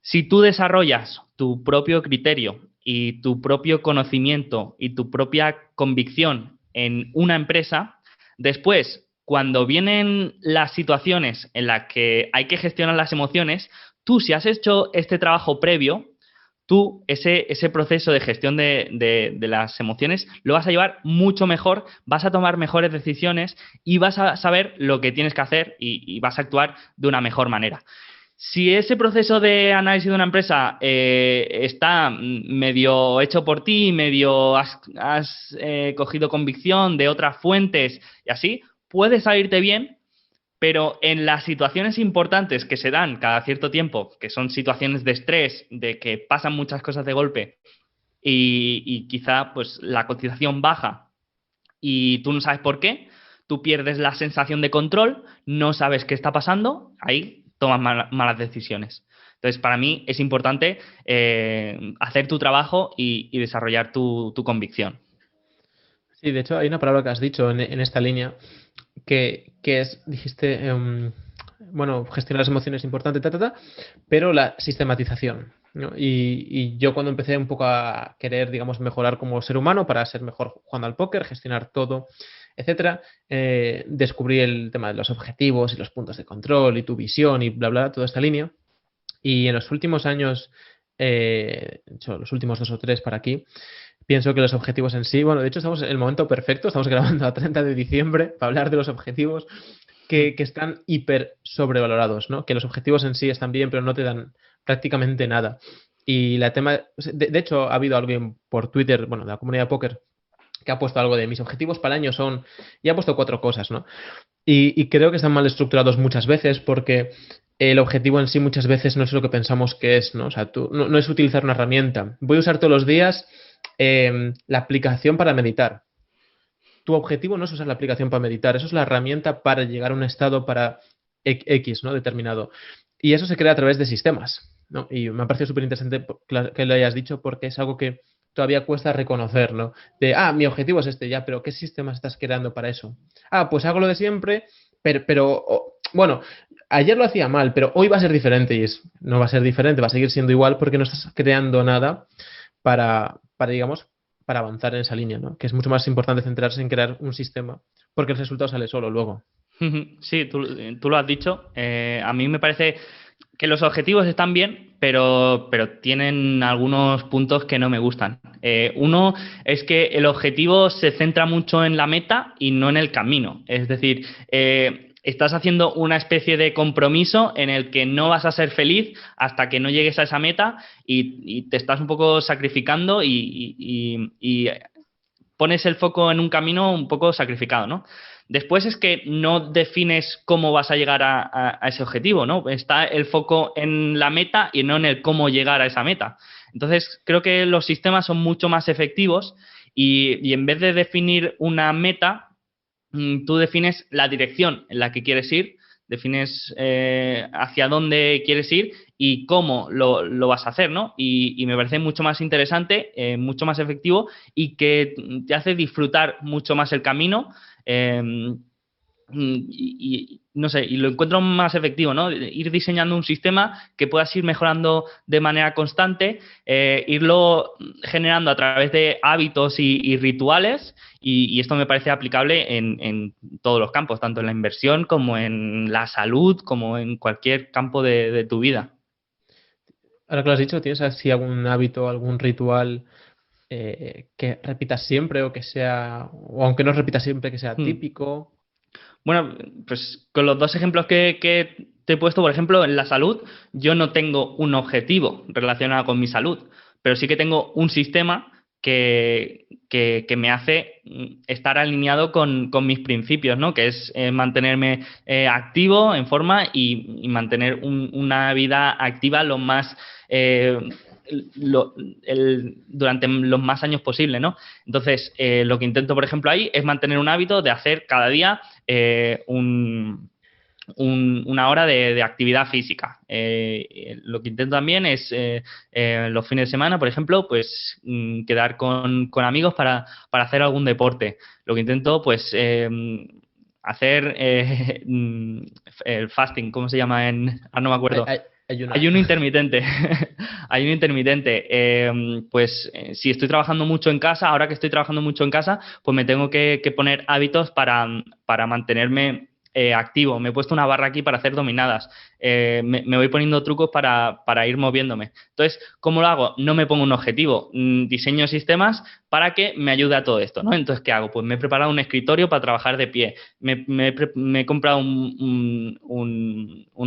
si tú desarrollas tu propio criterio y tu propio conocimiento y tu propia convicción en una empresa, después, cuando vienen las situaciones en las que hay que gestionar las emociones, tú, si has hecho este trabajo previo, tú ese proceso de gestión de las emociones lo vas a llevar mucho mejor, vas a tomar mejores decisiones y vas a saber lo que tienes que hacer y vas a actuar de una mejor manera. Si ese proceso de análisis de una empresa está medio hecho por ti, medio has cogido convicción de otras fuentes y así, puede salirte bien. Pero en las situaciones importantes que se dan cada cierto tiempo, que son situaciones de estrés, de que pasan muchas cosas de golpe y quizá pues la cotización baja y tú no sabes por qué, tú pierdes la sensación de control, no sabes qué está pasando, ahí tomas malas decisiones. Entonces, para mí es importante hacer tu trabajo y desarrollar tu convicción. Sí, de hecho hay una palabra que has dicho en esta línea que dijiste, bueno, gestionar las emociones es importante, pero la sistematización, ¿no? Y yo cuando empecé un poco a querer, digamos, mejorar como ser humano para ser mejor jugando al póker, gestionar todo, etcétera, descubrí el tema de los objetivos y los puntos de control y tu visión y bla, bla, toda esta línea. Y en los últimos años, de hecho, los últimos 2 o 3 para aquí, pienso que los objetivos en sí, bueno, de hecho estamos en el momento perfecto, estamos grabando a 30 de diciembre para hablar de los objetivos que están hiper sobrevalorados, ¿no? Que los objetivos en sí están bien, pero no te dan prácticamente nada. Y la tema, de hecho, ha habido alguien por Twitter, bueno, de la comunidad de póker, que ha puesto algo de mis objetivos para el año son, y ha puesto 4 cosas, ¿no? Y creo que están mal estructurados muchas veces porque el objetivo en sí muchas veces no es lo que pensamos que es, ¿no? O sea, no es utilizar una herramienta. Voy a usar todos los días la aplicación para meditar. Tu objetivo no es usar la aplicación para meditar, eso es la herramienta para llegar a un estado para X, ¿no? Determinado. Y eso se crea a través de sistemas, ¿no? Y me ha parecido súper interesante que lo hayas dicho porque es algo que todavía cuesta reconocer, ¿no? De, mi objetivo es este ya, pero ¿qué sistemas estás creando para eso? Pues hago lo de siempre, pero Bueno, ayer lo hacía mal, pero hoy va a ser diferente y no va a ser diferente, va a seguir siendo igual porque no estás creando nada digamos, para avanzar en esa línea, ¿no? Que es mucho más importante centrarse en crear un sistema porque el resultado sale solo luego. Sí, tú lo has dicho. A mí me parece que los objetivos están bien, pero tienen algunos puntos que no me gustan. Uno es que el objetivo se centra mucho en la meta y no en el camino. Es decir, estás haciendo una especie de compromiso en el que no vas a ser feliz hasta que no llegues a esa meta y te estás un poco sacrificando y pones el foco en un camino un poco sacrificado, ¿no? Después es que no defines cómo vas a llegar a ese objetivo, ¿no? Está el foco en la meta y no en el cómo llegar a esa meta. Entonces, creo que los sistemas son mucho más efectivos y en vez de definir una meta, tú defines la dirección en la que quieres ir, defines hacia dónde quieres ir y cómo lo vas a hacer, ¿no? Y me parece mucho más interesante, mucho más efectivo y que te hace disfrutar mucho más el camino. No sé, y lo encuentro más efectivo, ¿no? Ir diseñando un sistema que puedas ir mejorando de manera constante, irlo generando a través de hábitos y rituales, y esto me parece aplicable en todos los campos, tanto en la inversión como en la salud, como en cualquier campo de tu vida. Ahora que lo has dicho, ¿tienes así algún hábito, algún ritual que repitas siempre o aunque no repitas siempre, que sea típico? Bueno, pues con los dos ejemplos que te he puesto, por ejemplo, en la salud, yo no tengo un objetivo relacionado con mi salud, pero sí que tengo un sistema que me hace estar alineado con mis principios, ¿no? Que es mantenerme activo, en forma y mantener una vida activa lo más durante los más años posible, ¿no? Entonces, lo que intento, por ejemplo, ahí es mantener un hábito de hacer cada día una hora de actividad física. Lo que intento también es los fines de semana, por ejemplo, pues quedar con amigos para hacer algún deporte. Lo que intento, pues, hacer el fasting, ¿cómo se llama? No me acuerdo. Ayuno intermitente. Ayuno intermitente. Pues si estoy trabajando mucho en casa, ahora que estoy trabajando mucho en casa, pues me tengo que poner hábitos para mantenerme activo. Me he puesto una barra aquí para hacer dominadas. Me voy poniendo trucos para ir moviéndome. Entonces, ¿cómo lo hago? No me pongo un objetivo. Diseño sistemas para que me ayude a todo esto, ¿no? Entonces, ¿qué hago? Pues me he preparado un escritorio para trabajar de pie. Me he comprado un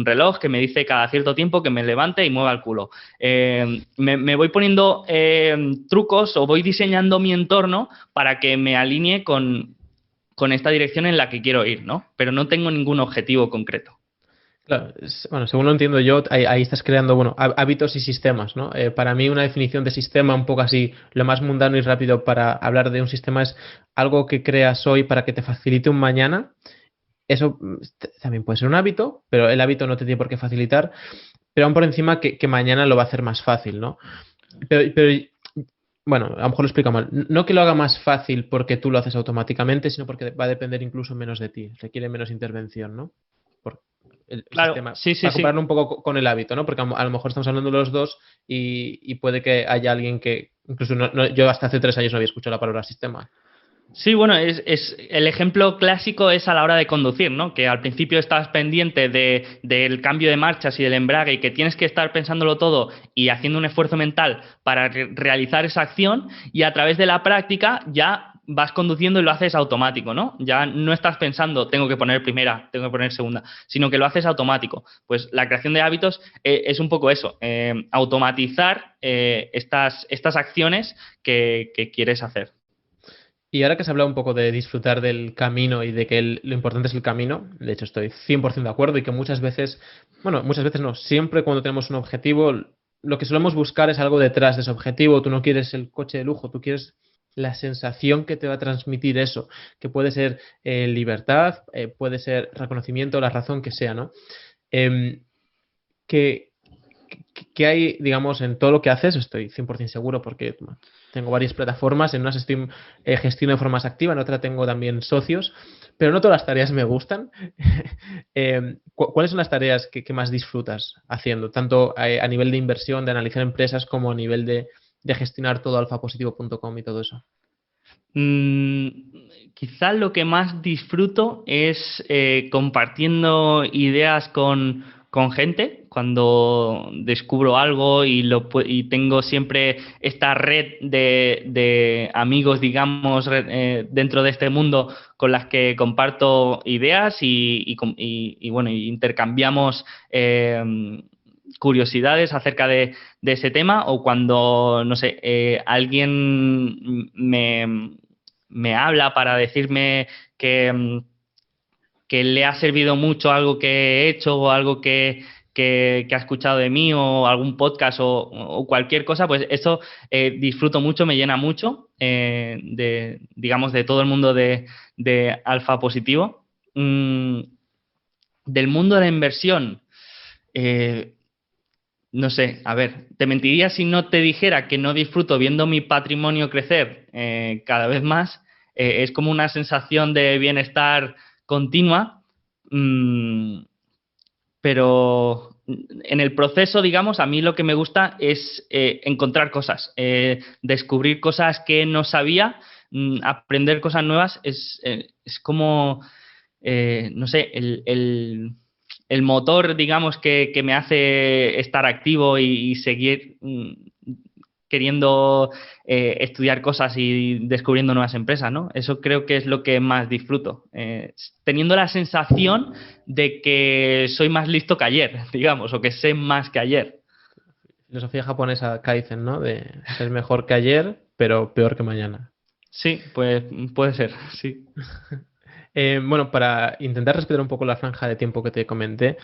reloj que me dice cada cierto tiempo que me levante y mueva el culo. Me voy poniendo trucos o voy diseñando mi entorno para que me alinee con esta dirección en la que quiero ir, ¿no? Pero no tengo ningún objetivo concreto. Claro, bueno, según lo entiendo yo, ahí estás creando, bueno, hábitos y sistemas, ¿no? Para mí una definición de sistema un poco así, lo más mundano y rápido para hablar de un sistema es algo que creas hoy para que te facilite un mañana. Eso también puede ser un hábito, pero el hábito no te tiene por qué facilitar, pero aún por encima que mañana lo va a hacer más fácil, ¿no? Pero bueno, a lo mejor lo explico mal. No que lo haga más fácil porque tú lo haces automáticamente, sino porque va a depender incluso menos de ti. Requiere menos intervención, ¿no? Por el claro, sistema. sí. Para compararlo un poco con el hábito, ¿no? Porque a lo mejor estamos hablando de los dos y puede que haya alguien que... Incluso yo hasta hace 3 años no había escuchado la palabra sistema. Sí, bueno, el ejemplo clásico es a la hora de conducir, ¿no? Que al principio estás pendiente del cambio de marchas y del embrague y que tienes que estar pensándolo todo y haciendo un esfuerzo mental para realizar esa acción, y a través de la práctica ya vas conduciendo y lo haces automático, ¿no? Ya no estás pensando, tengo que poner primera, tengo que poner segunda, sino que lo haces automático. Pues la creación de hábitos es un poco eso, automatizar estas acciones que quieres hacer. Y ahora que se ha hablado un poco de disfrutar del camino y de que lo importante es el camino, de hecho estoy 100% de acuerdo, y que muchas veces no, siempre cuando tenemos un objetivo, lo que solemos buscar es algo detrás de ese objetivo. Tú no quieres el coche de lujo, tú quieres la sensación que te va a transmitir eso, que puede ser libertad, puede ser reconocimiento, la razón que sea, ¿no? Que hay, digamos, en todo lo que haces, estoy 100% seguro porque tengo varias plataformas, en unas gestiono de forma más activa, en otra tengo también socios, pero no todas las tareas me gustan. ¿Cuáles son las tareas que más disfrutas haciendo? Tanto a nivel de inversión, de analizar empresas, como a nivel de gestionar todo alfapositivo.com y todo eso. Mm, Quizás lo que más disfruto es compartiendo ideas con gente cuando descubro algo y tengo siempre esta red de amigos, digamos, dentro de este mundo con las que comparto ideas bueno, y intercambiamos curiosidades acerca de ese tema, o cuando, no sé, alguien me habla para decirme que le ha servido mucho algo que he hecho o algo que ha escuchado de mí, o algún podcast o cualquier cosa, pues eso disfruto mucho, me llena mucho, digamos, de todo el mundo de Alfa Positivo. Del mundo de la inversión, no sé, a ver, te mentiría si no te dijera que no disfruto viendo mi patrimonio crecer cada vez más. Es como una sensación de bienestar continua, pero en el proceso, digamos, a mí lo que me gusta es encontrar cosas, descubrir cosas que no sabía, aprender cosas nuevas. Es como, no sé, el motor, digamos, que me hace estar activo y seguir queriendo estudiar cosas y descubriendo nuevas empresas, ¿no? Eso creo que es lo que más disfruto. Teniendo la sensación de que soy más listo que ayer, digamos, o que sé más que ayer. Filosofía japonesa Kaizen, ¿no? De ser mejor que ayer, pero peor que mañana. Sí, pues puede ser, sí. Bueno, para intentar respetar un poco la franja de tiempo que te comenté,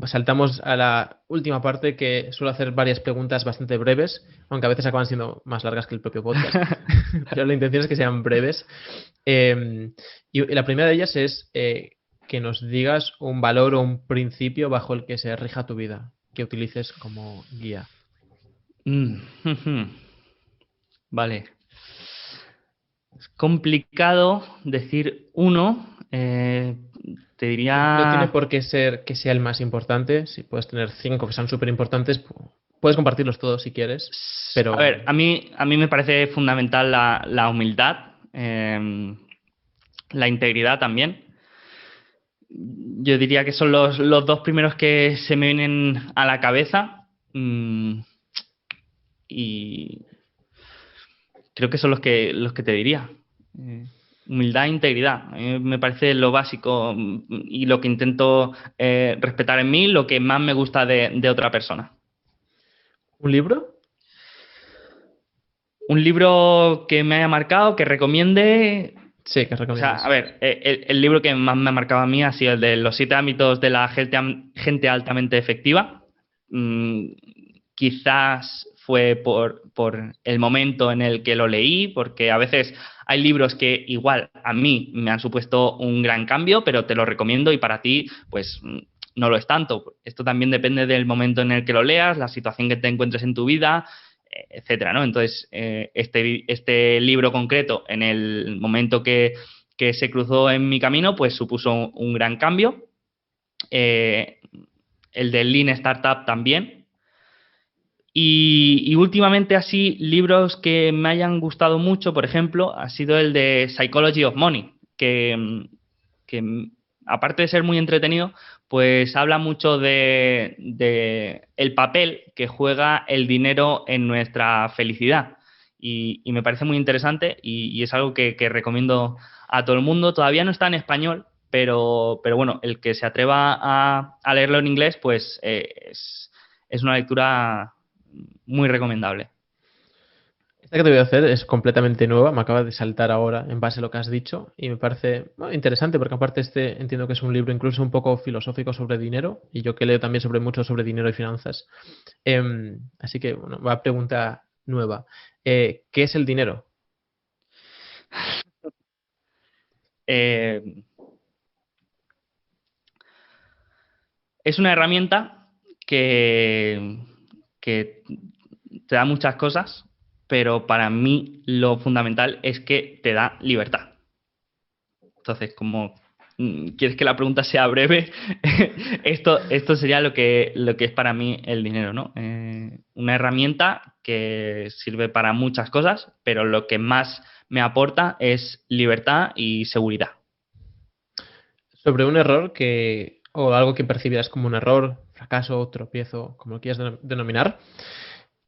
saltamos a la última parte, que suelo hacer varias preguntas bastante breves, aunque a veces acaban siendo más largas que el propio podcast, pero la intención es que sean breves. Y la primera de ellas es que nos digas un valor o un principio bajo el que se rija tu vida, que utilices como guía. Vale. Es complicado decir uno. Te No tiene diría... por qué ser que sea el más importante. Si puedes tener 5 que sean súper importantes, puedes compartirlos todos si quieres. A Pero ver, a mí me parece fundamental la humildad, la integridad también. Yo diría que son los dos primeros que se me vienen a la cabeza. Y creo que son los que te diría. Humildad e integridad. A mí me parece lo básico, y lo que intento respetar en mí, lo que más me gusta de otra persona. ¿un libro? Un libro que me haya marcado, que recomiende. Sí, que O sea, recomiendas. a ver, el libro que más me ha marcado a mí ha sido el de Los 7 ámbitos de la gente altamente efectiva. Quizás fue por el momento en el que lo leí, porque a veces hay libros que igual a mí me han supuesto un gran cambio, pero te lo recomiendo y para ti, pues no lo es tanto. Esto también depende del momento en el que lo leas, la situación que te encuentres en tu vida, etcétera, ¿no? Entonces, este libro concreto, en el momento que se cruzó en mi camino, pues supuso un gran cambio. El del Lean Startup también. Y últimamente, así, libros que me hayan gustado mucho, por ejemplo, ha sido el de Psychology of Money, que aparte de ser muy entretenido, pues habla mucho de el papel que juega el dinero en nuestra felicidad. Y me parece muy interesante, y es algo que recomiendo a todo el mundo. Todavía no está en español, pero bueno, el que se atreva a leerlo en inglés, pues es una lectura muy recomendable. Esta que te voy a hacer es completamente nueva, me acaba de saltar ahora en base a lo que has dicho y me parece interesante, porque aparte entiendo que es un libro incluso un poco filosófico sobre dinero, y yo que leo también mucho sobre dinero y finanzas. Así que, bueno, va a pregunta nueva. ¿Qué es el dinero? Eh, es una herramienta que te da muchas cosas, pero para mí lo fundamental es que te da libertad. Entonces, como quieres que la pregunta sea breve, esto sería lo que es para mí el dinero, ¿no? Una herramienta que sirve para muchas cosas, pero lo que más me aporta es libertad y seguridad. Sobre un error o algo que percibieras como un error, fracaso, tropiezo, como lo quieras denominar,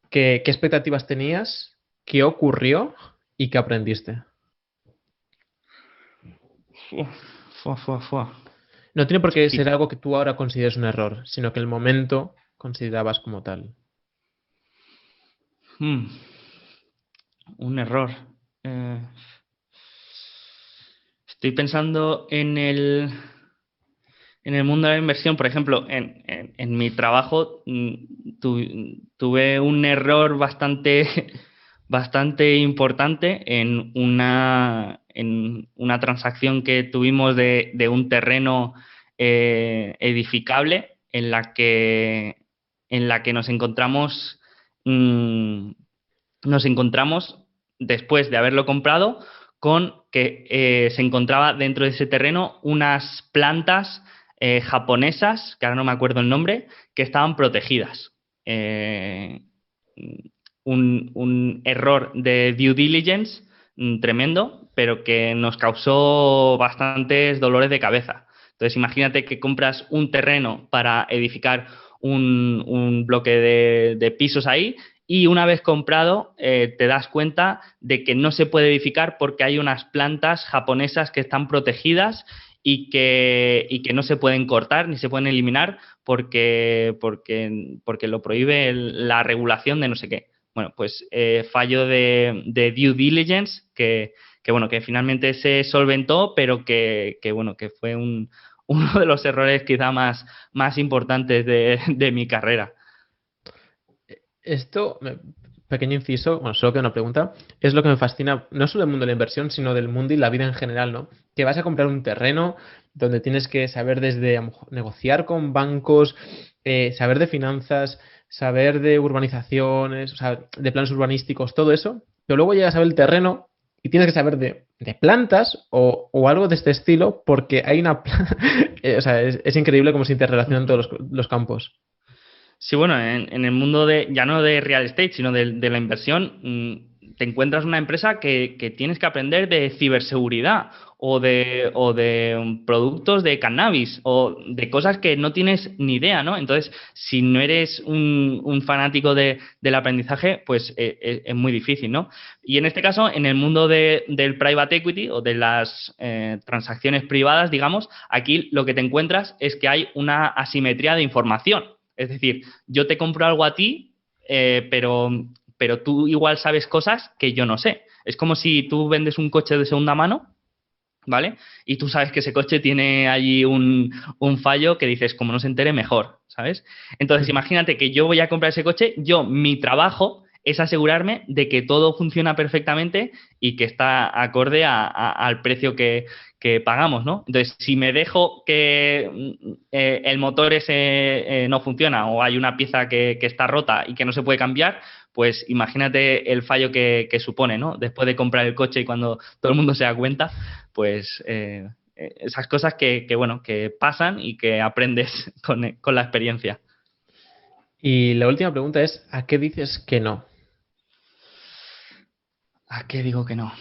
¿qué expectativas tenías? ¿Qué ocurrió? ¿Y qué aprendiste? No tiene por qué ser algo que tú ahora consideres un error, sino que en el momento considerabas como tal. Un error. Estoy pensando en el mundo de la inversión, por ejemplo, en mi trabajo tuve un error bastante importante en una transacción que tuvimos de un terreno edificable en la que nos encontramos después de haberlo comprado con que se encontraba dentro de ese terreno unas plantas japonesas, que ahora no me acuerdo el nombre, que estaban protegidas. Un error de due diligence tremendo, pero que nos causó bastantes dolores de cabeza. Entonces, imagínate que compras un terreno para edificar un bloque de pisos ahí y una vez comprado te das cuenta de que no se puede edificar porque hay unas plantas japonesas que están protegidas y que no se pueden cortar ni se pueden eliminar porque lo prohíbe la regulación de no sé qué. Bueno, pues fallo de due diligence bueno, que finalmente se solventó, pero bueno, que fue uno de los errores quizá más importantes de mi carrera. Esto, pequeño inciso, bueno, solo que una pregunta, es lo que me fascina, no solo del mundo de la inversión, sino del mundo y la vida en general, ¿no? Que vas a comprar un terreno donde tienes que saber desde a lo mejor, negociar con bancos, saber de finanzas, saber de urbanizaciones, o sea, de planes urbanísticos, todo eso, pero luego llegas a ver el terreno y tienes que saber de plantas o algo de este estilo porque hay una... o sea, es increíble cómo se interrelacionan todos los campos. Sí, bueno, en el mundo ya no de real estate, sino de la inversión, te encuentras una empresa que tienes que aprender de ciberseguridad o de productos de cannabis o de cosas que no tienes ni idea, ¿no? Entonces, si no eres un fanático del aprendizaje, pues es muy difícil, ¿no? Y en este caso, en el mundo del private equity o de las transacciones privadas, digamos, aquí lo que te encuentras es que hay una asimetría de información. Es decir, yo te compro algo a ti, pero tú igual sabes cosas que yo no sé. Es como si tú vendes un coche de segunda mano, ¿vale? Y tú sabes que ese coche tiene allí un fallo que dices, como no se entere, mejor, ¿sabes? Entonces, imagínate que yo voy a comprar ese coche, mi trabajo es asegurarme de que todo funciona perfectamente y que está acorde al precio que pagamos, ¿no? Entonces, si me dejo que el motor ese no funciona o hay una pieza que está rota y que no se puede cambiar, pues imagínate el fallo que supone, ¿no? Después de comprar el coche y cuando todo el mundo se da cuenta, pues esas cosas bueno, que pasan y que aprendes con la experiencia. Y la última pregunta es, ¿a qué dices que no? ¿A qué digo que no?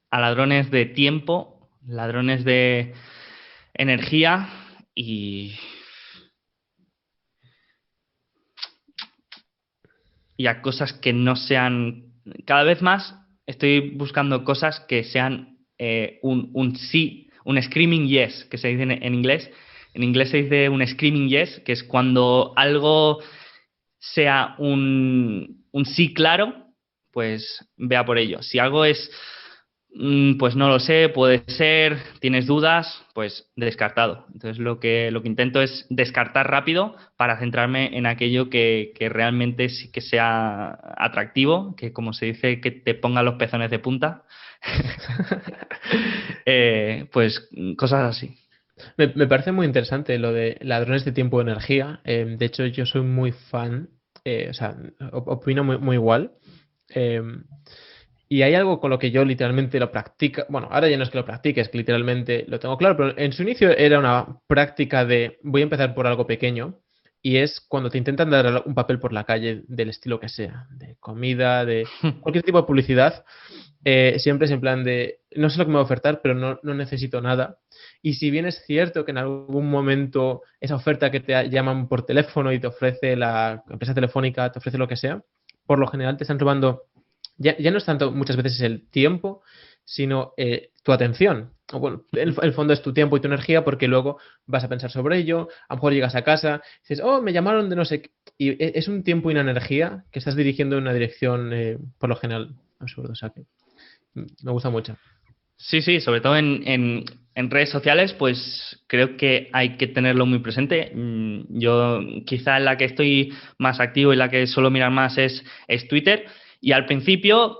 A ladrones de tiempo, ladrones de energía y a cosas que no sean... Cada vez más estoy buscando cosas que sean un sí, un screaming yes, que se dice en inglés. En inglés se dice un screaming yes, que es cuando algo sea un sí claro, pues vea por ello. Si algo es, pues no lo sé, puede ser, tienes dudas, pues descartado. Entonces lo que intento es descartar rápido para centrarme en aquello que realmente sí que sea atractivo, que como se dice, que te ponga los pezones de punta. Pues cosas así. Me parece muy interesante lo de ladrones de tiempo y energía. De hecho, yo soy muy fan, o sea, opino muy igual. Y hay algo con lo que yo literalmente lo practico. Bueno, ahora ya no es que lo practique, es que literalmente lo tengo claro, pero en su inicio era una práctica de voy a empezar por algo pequeño. Y es cuando te intentan dar un papel por la calle del estilo que sea, de comida, de cualquier tipo de publicidad, siempre es en plan de no sé lo que me va a ofertar, pero no necesito nada. Y si bien es cierto que en algún momento esa oferta que te llaman por teléfono y te ofrece la empresa telefónica, te ofrece lo que sea, por lo general te están robando, ya no es tanto muchas veces el tiempo, sino tu atención. O bueno, el fondo es tu tiempo y tu energía porque luego vas a pensar sobre ello, a lo mejor llegas a casa, dices, oh, me llamaron de no sé qué. Y es un tiempo y una energía que estás dirigiendo en una dirección, por lo general, absurdo. O sea que me gusta mucho. Sí, sí, sobre todo en redes sociales, pues creo que hay que tenerlo muy presente. Yo quizá en la que estoy más activo y la que suelo mirar más es Twitter. Y al principio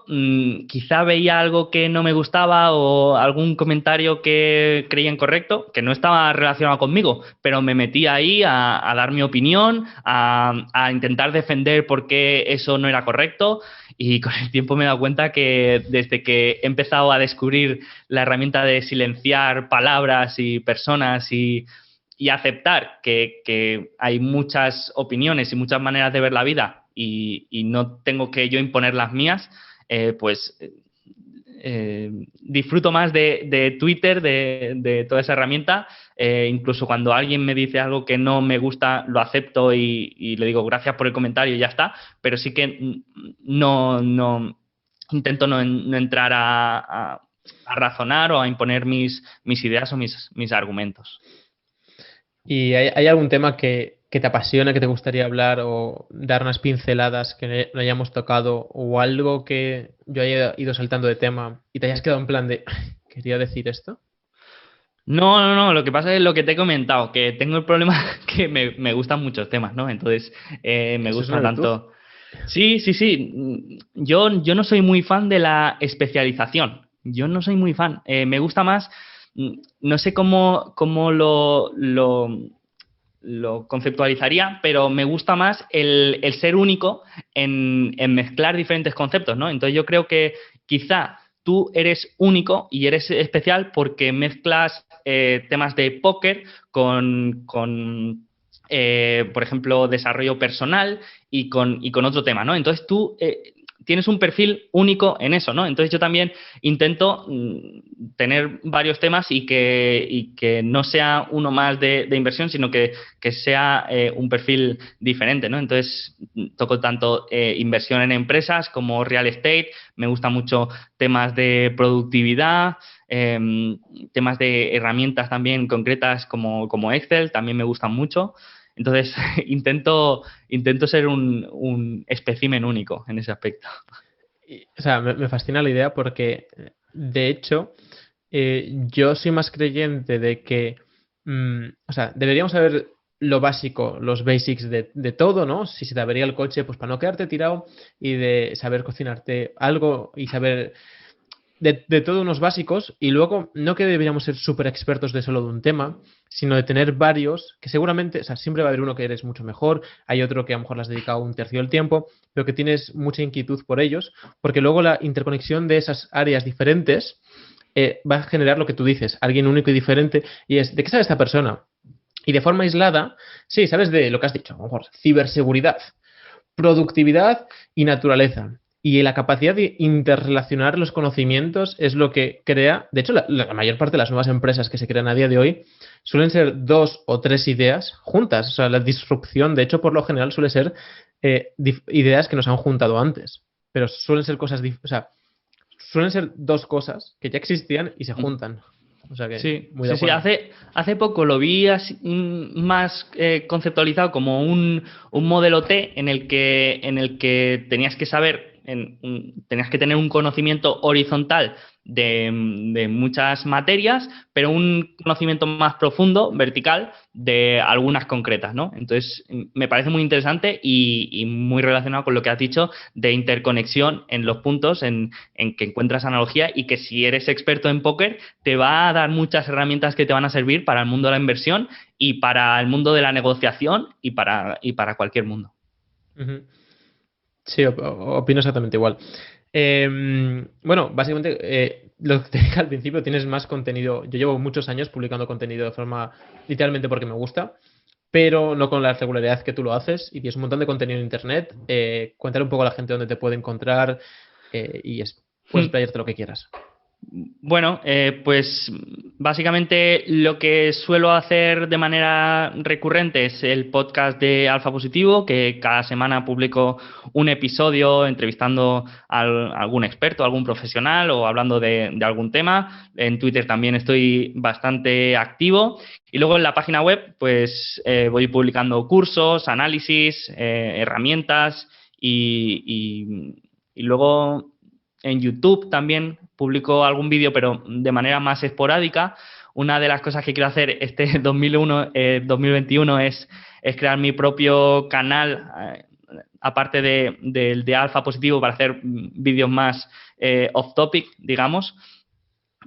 quizá veía algo que no me gustaba o algún comentario que creía incorrecto, que no estaba relacionado conmigo, pero me metí ahí a dar mi opinión, a intentar defender por qué eso no era correcto. Y con el tiempo me he dado cuenta que desde que he empezado a descubrir la herramienta de silenciar palabras y personas y aceptar que hay muchas opiniones y muchas maneras de ver la vida y no tengo que yo imponer las mías, pues disfruto más de Twitter, de toda esa herramienta. Incluso cuando alguien me dice algo que no me gusta, lo acepto y le digo gracias por el comentario y ya está, pero sí que no intento no entrar a razonar o a imponer mis ideas o mis argumentos. ¿Y hay algún tema que te apasiona, que te gustaría hablar o dar unas pinceladas que no hayamos tocado o algo que yo haya ido saltando de tema y te hayas quedado en plan de ¿quería decir esto? No, lo que pasa es lo que te he comentado, que tengo el problema que me gustan muchos temas, ¿no? Entonces, me ¿Eso es gusta una virtud? tanto... Sí. Yo no soy muy fan de la especialización. Yo no soy muy fan. Me gusta más, no sé cómo lo conceptualizaría, pero me gusta más el ser único en mezclar diferentes conceptos, ¿no? Entonces yo creo que quizá tú eres único y eres especial porque mezclas temas de póker con por ejemplo, desarrollo personal y con otro tema, ¿no? Entonces tú tienes un perfil único en eso, ¿no? Entonces yo también intento tener varios temas y que no sea uno más de inversión, sino que sea un perfil diferente, ¿no? Entonces toco tanto inversión en empresas como real estate, me gustan mucho temas de productividad, temas de herramientas también concretas como Excel, también me gustan mucho. Entonces, intento ser un espécimen único en ese aspecto. O sea, me fascina la idea porque, de hecho, yo soy más creyente de que, o sea, deberíamos saber lo básico, los basics de todo, ¿no? Si se te avería el coche, pues para no quedarte tirado y de saber cocinarte algo y saber de todos unos básicos y luego no que deberíamos ser súper expertos de solo de un tema, sino de tener varios que seguramente, o sea, siempre va a haber uno que eres mucho mejor, hay otro que a lo mejor le has dedicado un tercio del tiempo, pero que tienes mucha inquietud por ellos, porque luego la interconexión de esas áreas diferentes va a generar lo que tú dices, alguien único y diferente, y es, ¿de qué sabe esta persona? Y de forma aislada, sí, sabes de lo que has dicho, a lo mejor ciberseguridad, productividad y naturaleza. Y la capacidad de interrelacionar los conocimientos es lo que crea, de hecho, la mayor parte de las nuevas empresas que se crean a día de hoy suelen ser 2 o 3 ideas juntas. O sea, la disrupción, de hecho, por lo general suele ser ideas que nos han juntado antes. Pero suelen ser cosas, o sea, suelen ser 2 cosas que ya existían y se juntan. O sea que, sí, muy de acuerdo. hace poco lo vi así, más conceptualizado como un modelo T en el que tenías que saber, tenías que tener un conocimiento horizontal de muchas materias, pero un conocimiento más profundo, vertical, de algunas concretas, ¿no? Entonces, me parece muy interesante y muy relacionado con lo que has dicho de interconexión en los puntos en que encuentras analogía y que si eres experto en póker te va a dar muchas herramientas que te van a servir para el mundo de la inversión y para el mundo de la negociación y para cualquier mundo. Uh-huh. Sí, opino exactamente igual. Bueno, básicamente, lo que te dije al principio, tienes más contenido. Yo llevo muchos años publicando contenido de forma, literalmente porque me gusta, pero no con la regularidad que tú lo haces. Y tienes un montón de contenido en internet. Cuéntale un poco a la gente dónde te puede encontrar puedes playarte lo que quieras. Bueno, pues básicamente lo que suelo hacer de manera recurrente es el podcast de Alfa Positivo, que cada semana publico un episodio entrevistando a algún experto, algún profesional o hablando de algún tema. En Twitter también estoy bastante activo. Y luego en la página web pues voy publicando cursos, análisis, herramientas y luego en YouTube también publico algún vídeo, pero de manera más esporádica. Una de las cosas que quiero hacer este 2021 es crear mi propio canal, aparte del de Alfa Positivo, para hacer vídeos más off-topic, digamos,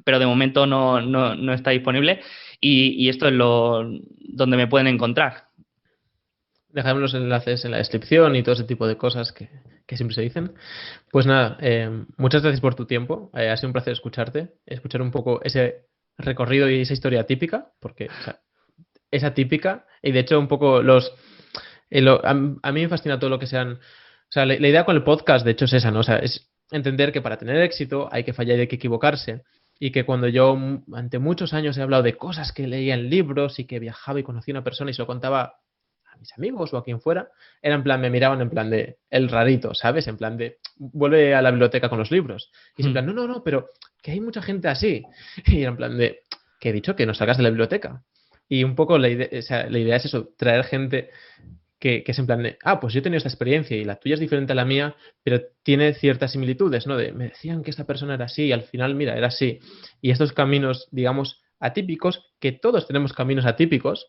pero de momento no está disponible. Y esto es donde me pueden encontrar. Dejaremos los enlaces en la descripción y todo ese tipo de cosas que siempre se dicen. Pues nada, muchas gracias por tu tiempo. Ha sido un placer escuchar un poco ese recorrido y esa historia típica, porque o sea, es atípica y de hecho un poco a mí me fascina todo lo que sean. O sea, la idea con el podcast, de hecho, es esa, ¿no? O sea, es entender que para tener éxito hay que fallar y hay que equivocarse. Y que cuando yo, ante muchos años, he hablado de cosas que leía en libros y que viajaba y conocía a una persona y se lo contaba a mis amigos o a quien fuera, era en plan, me miraban en plan de el rarito, ¿sabes? En plan de vuelve a la biblioteca con los libros. Y es en plan, no, pero que hay mucha gente así. Y era en plan de, que he dicho que nos sacas de la biblioteca. Y un poco la idea es eso, traer gente que es en plan de, pues yo he tenido esta experiencia y la tuya es diferente a la mía, pero tiene ciertas similitudes, ¿no? Me decían que esta persona era así y al final, mira, era así. Y estos caminos, digamos, atípicos, que todos tenemos caminos atípicos,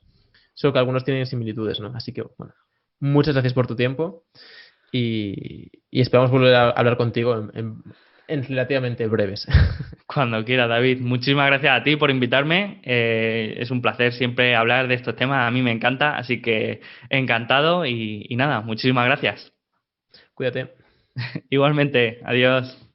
solo que algunos tienen similitudes, ¿no? Así que, bueno, muchas gracias por tu tiempo y esperamos volver a hablar contigo en relativamente breves. Cuando quiera, David. Muchísimas gracias a ti por invitarme. Es un placer siempre hablar de estos temas. A mí me encanta, así que encantado y nada, muchísimas gracias. Cuídate. Igualmente. Adiós.